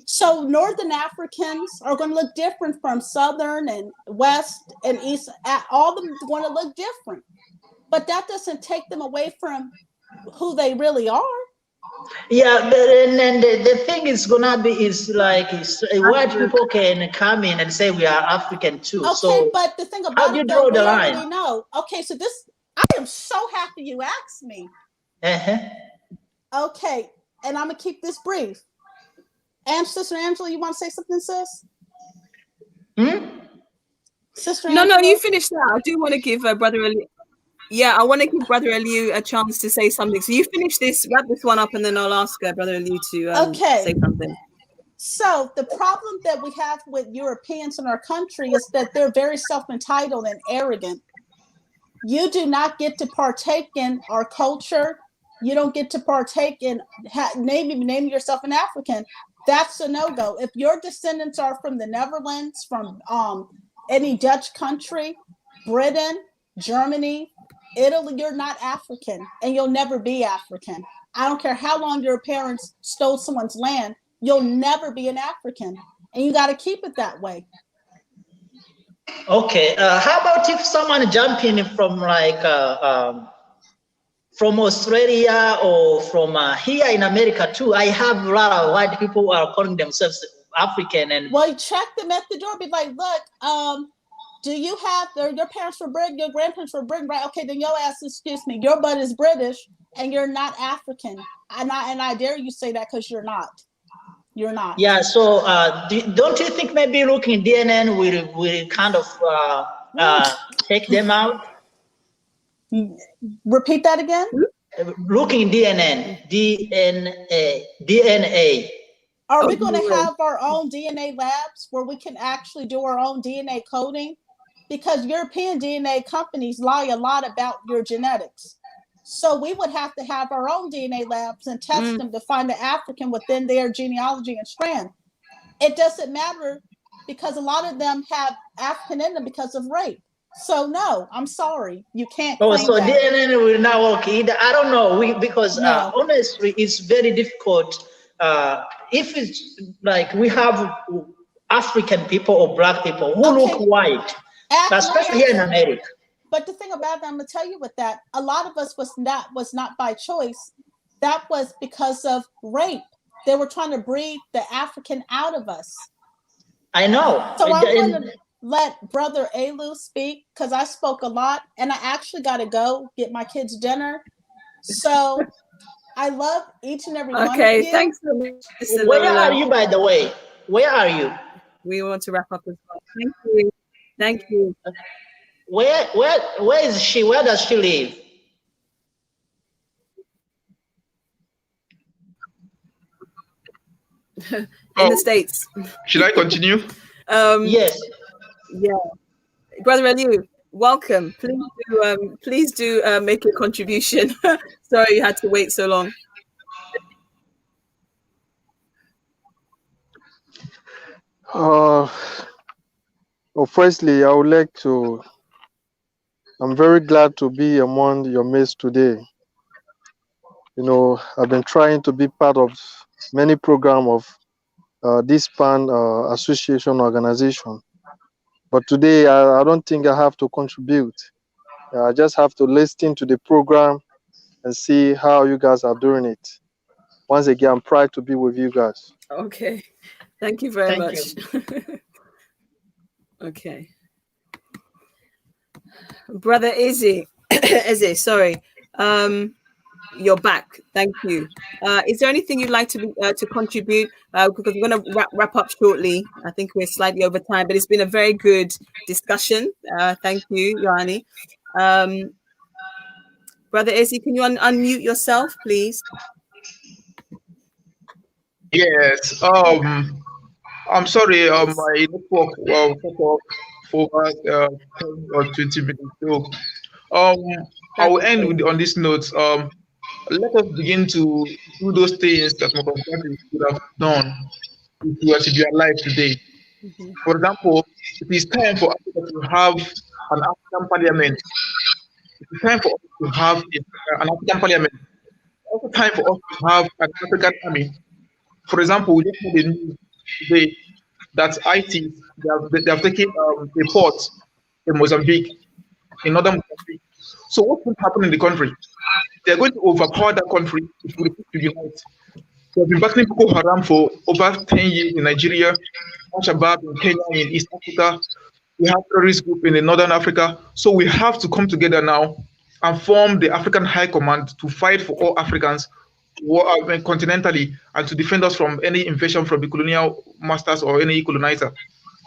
So Northern Africans are going to look different from Southern and West and East. All of them going to look different. But that doesn't take them away from who they really are. Yeah, and the thing is gonna be white people can come in and say we are African too. Okay, so but the thing about how do you draw the line? Already know. Okay, so I am so happy you asked me. Okay, and I'm gonna keep this brief. And Sister Angela, you want to say something, sis? Sister Angela? No, you finish that. I do want to give Brother Ali. Yeah, I want to give Brother Aliu a chance to say something. So you finish this, wrap this one up, and then I'll ask Brother Aliu to say something. So the problem that we have with Europeans in our country is that they're very self-entitled and arrogant. You do not get to partake in our culture. You don't get to partake in naming yourself an African. That's a no-go. If your descendants are from the Netherlands, from any Dutch country, Britain, Germany, Italy, you're not African, and you'll never be African. I don't care how long your parents stole someone's land, you'll never be an African, and you got to keep it that way. Okay, how about if someone jump in from from Australia or from here in America too? I have a lot of white people who are calling themselves African, and well, check them at the door. Be like, look, do you have your parents were British, your grandparents were British, right? Okay, then your ass, excuse me, your butt is British and you're not African. And I dare you say that because you're not. You're not. Yeah, so don't you think maybe looking DNA will kind of take them out? Repeat that again? Looking DNA. Are we going to have our own DNA labs where we can actually do our own DNA coding? Because European DNA companies lie a lot about your genetics. So we would have to have our own DNA labs and test them to find the African within their genealogy and strand. It doesn't matter because a lot of them have African in them because of rape. So no, I'm sorry, you can't. Oh, so that. DNA will not work either. I don't know, because honestly, it's very difficult. If it's like we have African people or black people who look white, especially here in America. But the thing about that, I'm gonna tell you with that, a lot of us was not by choice. That was because of rape. They were trying to breed the African out of us. I know. So I'm going to let Brother Elu speak because I spoke a lot and I actually got to go get my kids dinner. So I love each and every one of you. Okay, thanks so much. Where are you, by the way? Where are you? We want to wrap up as well. Thank you. Thank you. Where is she? Where does she live? In the States. Should I continue? Yes. Yeah. Brother Aliu, welcome. Please do make a contribution. Sorry you had to wait so long. Well, firstly, I would like to. I'm very glad to be among your midst today. You know, I've been trying to be part of many programs of this Pan Association organization, but today I don't think I have to contribute. I just have to listen to the program and see how you guys are doing it. Once again, I'm proud to be with you guys. Okay, thank you very much. Okay, Brother Izzy, sorry, you're back. Thank you. Is there anything you'd like to contribute? Because we're going to wrap up shortly. I think we're slightly over time, but it's been a very good discussion. Thank you, Yanni. Brother Izzy, can you unmute yourself, please? Yes. I'm sorry. My network cut off for about 10 or 20 minutes. So, um, I That's will end okay. with on this note. Let us begin to do those things that Marcus Garvey would have done if he were to be alive today. Mhm. For example, it is time for Africa to have an African parliament. It is time for us to have an African parliament. It's also time for us to have an African army. For example, we just had the news today that ITs they have taken a port in Mozambique, in northern Mozambique. So what will happen in the country? They're going to overpower that country if we refuse to unite. We have been battling Boko Haram for over 10 years in Nigeria, Al-Shabaab in Kenya, in East Africa. We have terrorist group in the Northern Africa. So we have to come together now and form the African High Command to fight for all Africans continentally and to defend us from any invasion from the colonial masters or any colonizer.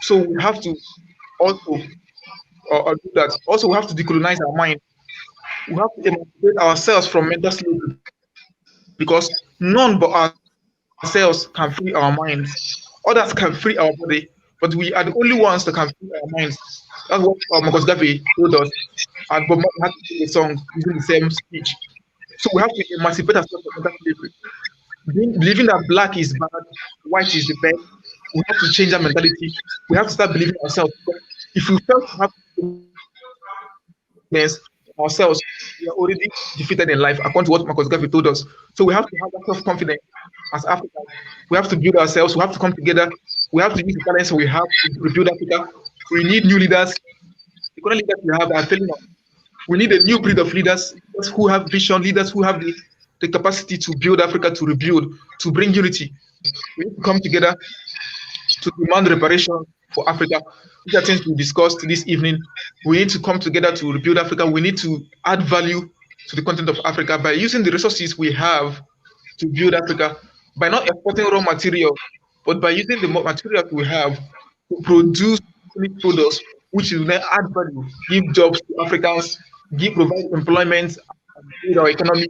So we have to also do that. Also, we have to decolonize our mind. We have to emancipate ourselves from mental slavery because none but ourselves can free our minds. Others can free our body, but we are the only ones that can free our minds. That's what Marcus Garvey told us. And Bob Marley had to sing a song using the same speech. So we have to emancipate ourselves from mental slavery. Believing that black is bad, white is the best, we have to change that mentality. We have to start believing ourselves. If we fail to have confidence ourselves, we are already defeated in life, according to what Marcus Garvey told us. So we have to have that self-confidence as Africans. We have to build ourselves. We have to come together. We have to use the talents we have to rebuild Africa. We need new leaders. The current leaders we have are failing us. We need a new breed of leaders who have vision, leaders who have the capacity to build Africa, to rebuild, to bring unity. We need to come together to demand reparation for Africa. These are things we discussed this evening. We need to come together to rebuild Africa. We need to add value to the content of Africa by using the resources we have to build Africa, by not exporting raw materials, but by using the materials we have to produce finished products, which will then add value, give jobs to Africans, provide employment, and build our economy.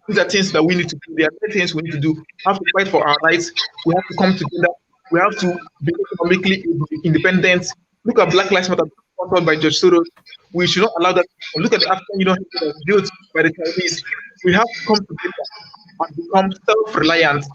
These are things that we need to do. There are many things we need to do. We have to fight for our rights. We have to come together. We have to be economically independent. Look at Black Lives Matter sponsored by George Soros. We should not allow that. Look at the African Union that was built by the Chinese. We have to come together and become self-reliant.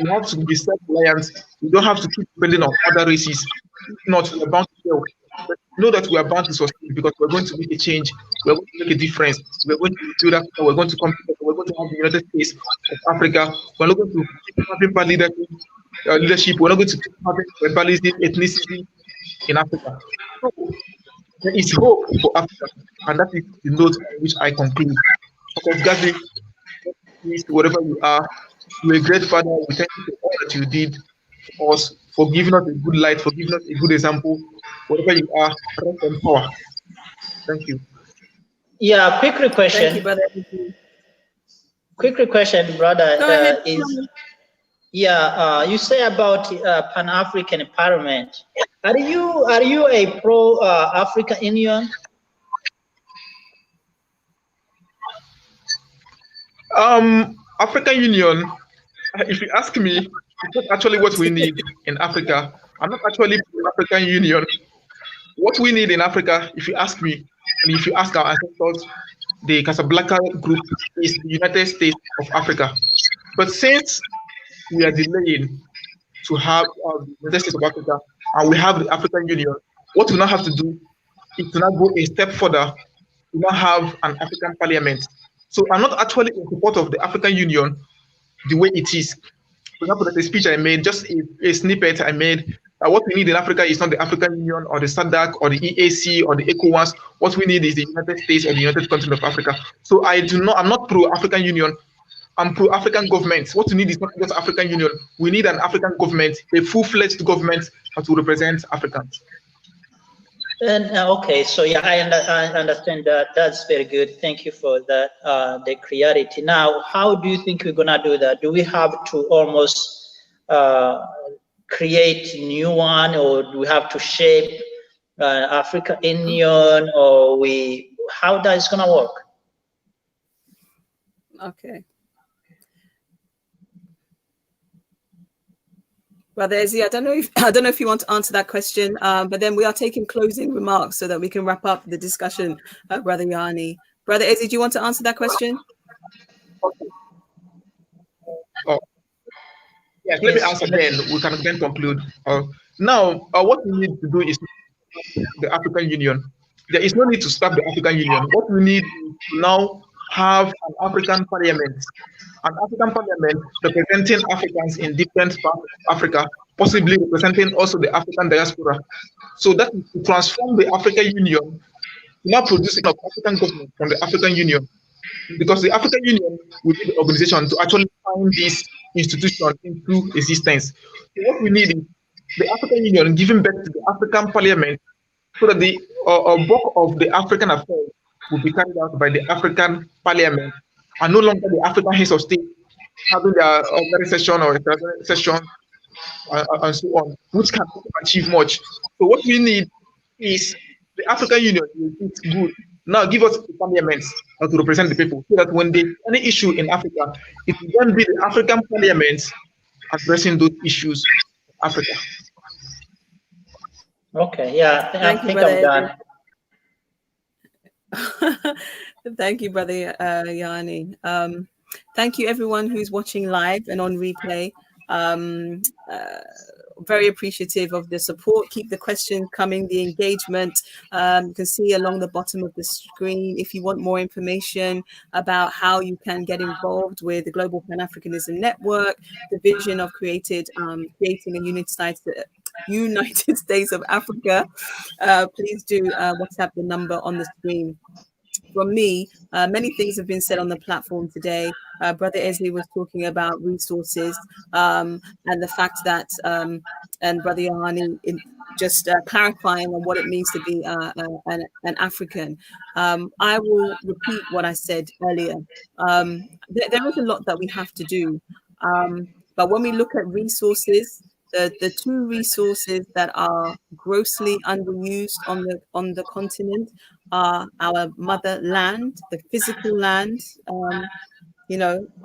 We have to be self-reliant. We don't have to keep depending on other races. If not, we are bound to fail. But know that we are bound to succeed because we're going to make a change. We're going to make a difference. We're going to build Africa. We're going to come together. We're going to have the United States of Africa. We're not going to keep having bad leadership. We're not going to keep having tribalism, ethnicity in Africa. So there is hope for Africa, and that is the note on which I conclude. Because Garvey, please, wherever you are, you're a great father. We thank you for all that you did for us, for giving us a good light, for giving us a good example. Wherever you are, rest in power. Thank you. Yeah, quick Thank you, question. brother. Quick question, brother. Go ahead. You say about Pan-African Parliament. Are you a pro African Union? African Union, if you ask me, it's not actually what we need in Africa. I'm not actually pro African Union. What we need in Africa, if you ask me, and if you ask our ancestors, the Casablanca group is the United States of Africa. But since we are delaying to have the United States of Africa and we have the African Union, what we now have to do is to now go a step further to now have an African parliament. So I'm not actually in support of the African Union the way it is. For example, there's a speech I made, just a snippet I made. What we need in Africa is not the African Union or the SADC or the EAC or the ECOWAS. What we need is the United States or the United Continent of Africa. So I'm not pro-African Union. I'm pro-African government. What we need is not just African Union. We need an African government, a full-fledged government that will represent Africans. And okay, so yeah, I understand that. That's very good. Thank you for that, the clarity. Now, how do you think we're gonna do that? Do we have to almost create a new one, or do we have to shape Africa Union, or how that is gonna work? Okay. Brother Ezzy, I don't know if you want to answer that question, but then we are taking closing remarks so that we can wrap up the discussion, Brother Yanni. Brother Ezzy, do you want to answer that question? Oh, yes, let me answer then. We can then conclude. Now, what we need to do is the African Union. There is no need to start the African Union. What we need is to now have an African parliament representing Africans in different parts of Africa, possibly representing also the African diaspora. So that is to transform the African Union to now produce an African government from the African Union. Because the African Union will be the organization to actually find this institution into existence. So what we need is the African Union giving back to the African Parliament so that the bulk of the African affairs will be carried out by the African Parliament and no longer the African heads of state having their ordinary session or extraordinary session and so on, which can achieve much. So what we need is the African Union is good. Now give us the parliaments to represent the people so that when there's any issue in Africa, it will then be the African parliaments addressing those issues in Africa. Okay, yeah, I think I'm done. Thank you, Brother Yanni. Thank you, everyone who's watching live and on replay. Very appreciative of the support. Keep the questions coming, the engagement. You can see along the bottom of the screen if you want more information about how you can get involved with the Global Pan-Africanism Network, the vision of creating a United States of Africa. Please do WhatsApp the number on the screen. From me, many things have been said on the platform today. Brother Ezzy was talking about resources and the fact that, and Brother Yohani just clarifying on what it means to be an African. I will repeat what I said earlier. There is a lot that we have to do, but when we look at resources, the two resources that are grossly underused on the continent are our motherland, the physical land,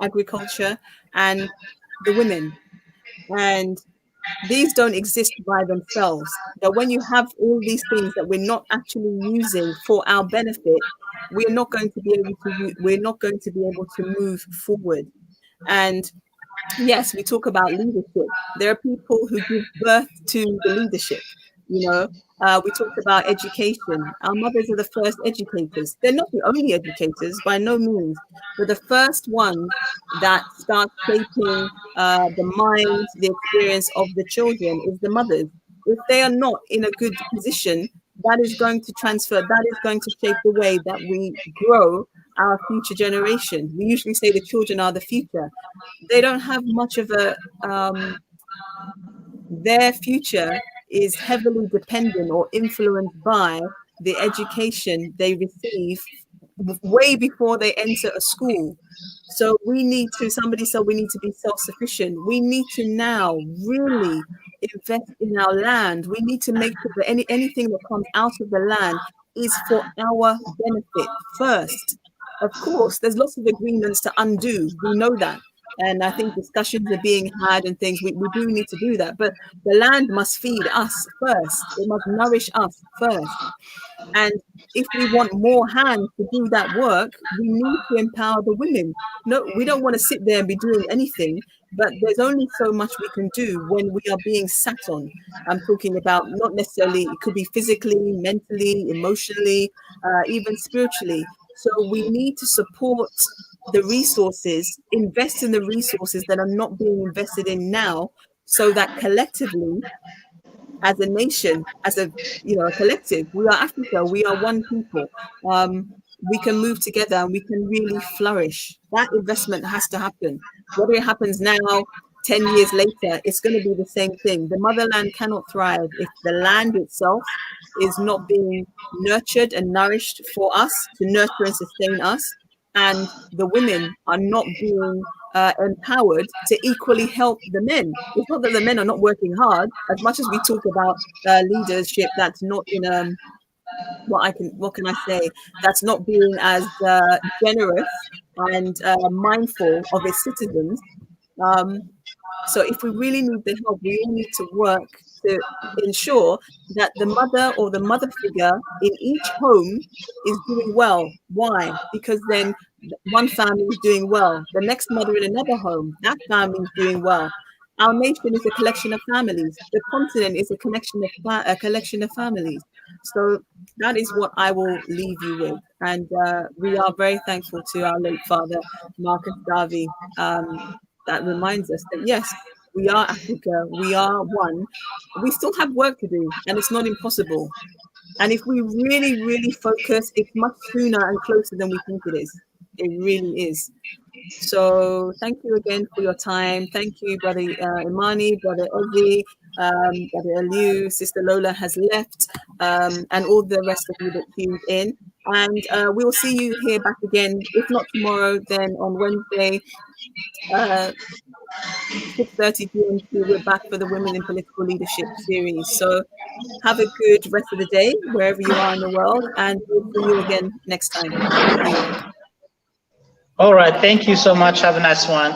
agriculture, and the women. And these don't exist by themselves. But when you have all these things that we're not actually using for our benefit, we're not going to be able to move forward. And yes, we talk about leadership. There are people who give birth to the leadership. We talked about education. Our mothers are the first educators. They're not the only educators, by no means, but the first ones that start shaping the mind, the experience of the children is the mothers. If they are not in a good position, that is going to transfer, that is going to shape the way that we grow our future generation. We usually say the children are the future. They don't have much of their future is heavily dependent or influenced by the education they receive way before they enter a school. So somebody said we need to be self-sufficient. We need to now really invest in our land. We need to make sure that anything that comes out of the land is for our benefit first. Of course, there's lots of agreements to undo. We know that. And I think discussions are being had and things. We do need to do that. But the land must feed us first. It must nourish us first. And if we want more hands to do that work, we need to empower the women. No, we don't want to sit there and be doing anything, but there's only so much we can do when we are being sat on. I'm talking about not necessarily, it could be physically, mentally, emotionally, even spiritually. So we need to support the resources, invest in the resources that are not being invested in now, so that collectively, as a nation, as a collective, we are Africa, we are one people. We can move together and we can really flourish. That investment has to happen. Whether it happens now, 10 years later, it's going to be the same thing. The motherland cannot thrive if the land itself is not being nurtured and nourished for us to nurture and sustain us, and the women are not being empowered to equally help the men. It's not that the men are not working hard. As much as we talk about leadership that's not in what can I say, that's not being as generous and mindful of its citizens, So if we really need the help, we all need to work to ensure that the mother or the mother figure in each home is doing well. Why? Because then one family is doing well. The next mother in another home, that family is doing well. Our nation is a collection of families. The continent is a collection of families. So that is what I will leave you with. And we are very thankful to our late father, Marcus Garvey. That reminds us that yes, we are Africa, we are one. We still have work to do, and it's not impossible. And if we really, really focus, it's much sooner and closer than we think it is. It really is. So thank you again for your time. Thank you, Brother Imani, Brother Ozzy, Brother Aliu, Sister Lola has left, and all the rest of you that tuned in. And we will see you here back again, if not tomorrow, then on Wednesday, 6:30 GMT. We're back for the Women in Political Leadership series. So have a good rest of the day, wherever you are in the world, and we'll see you again next time. Thank you. All right. Thank you so much. Have a nice one.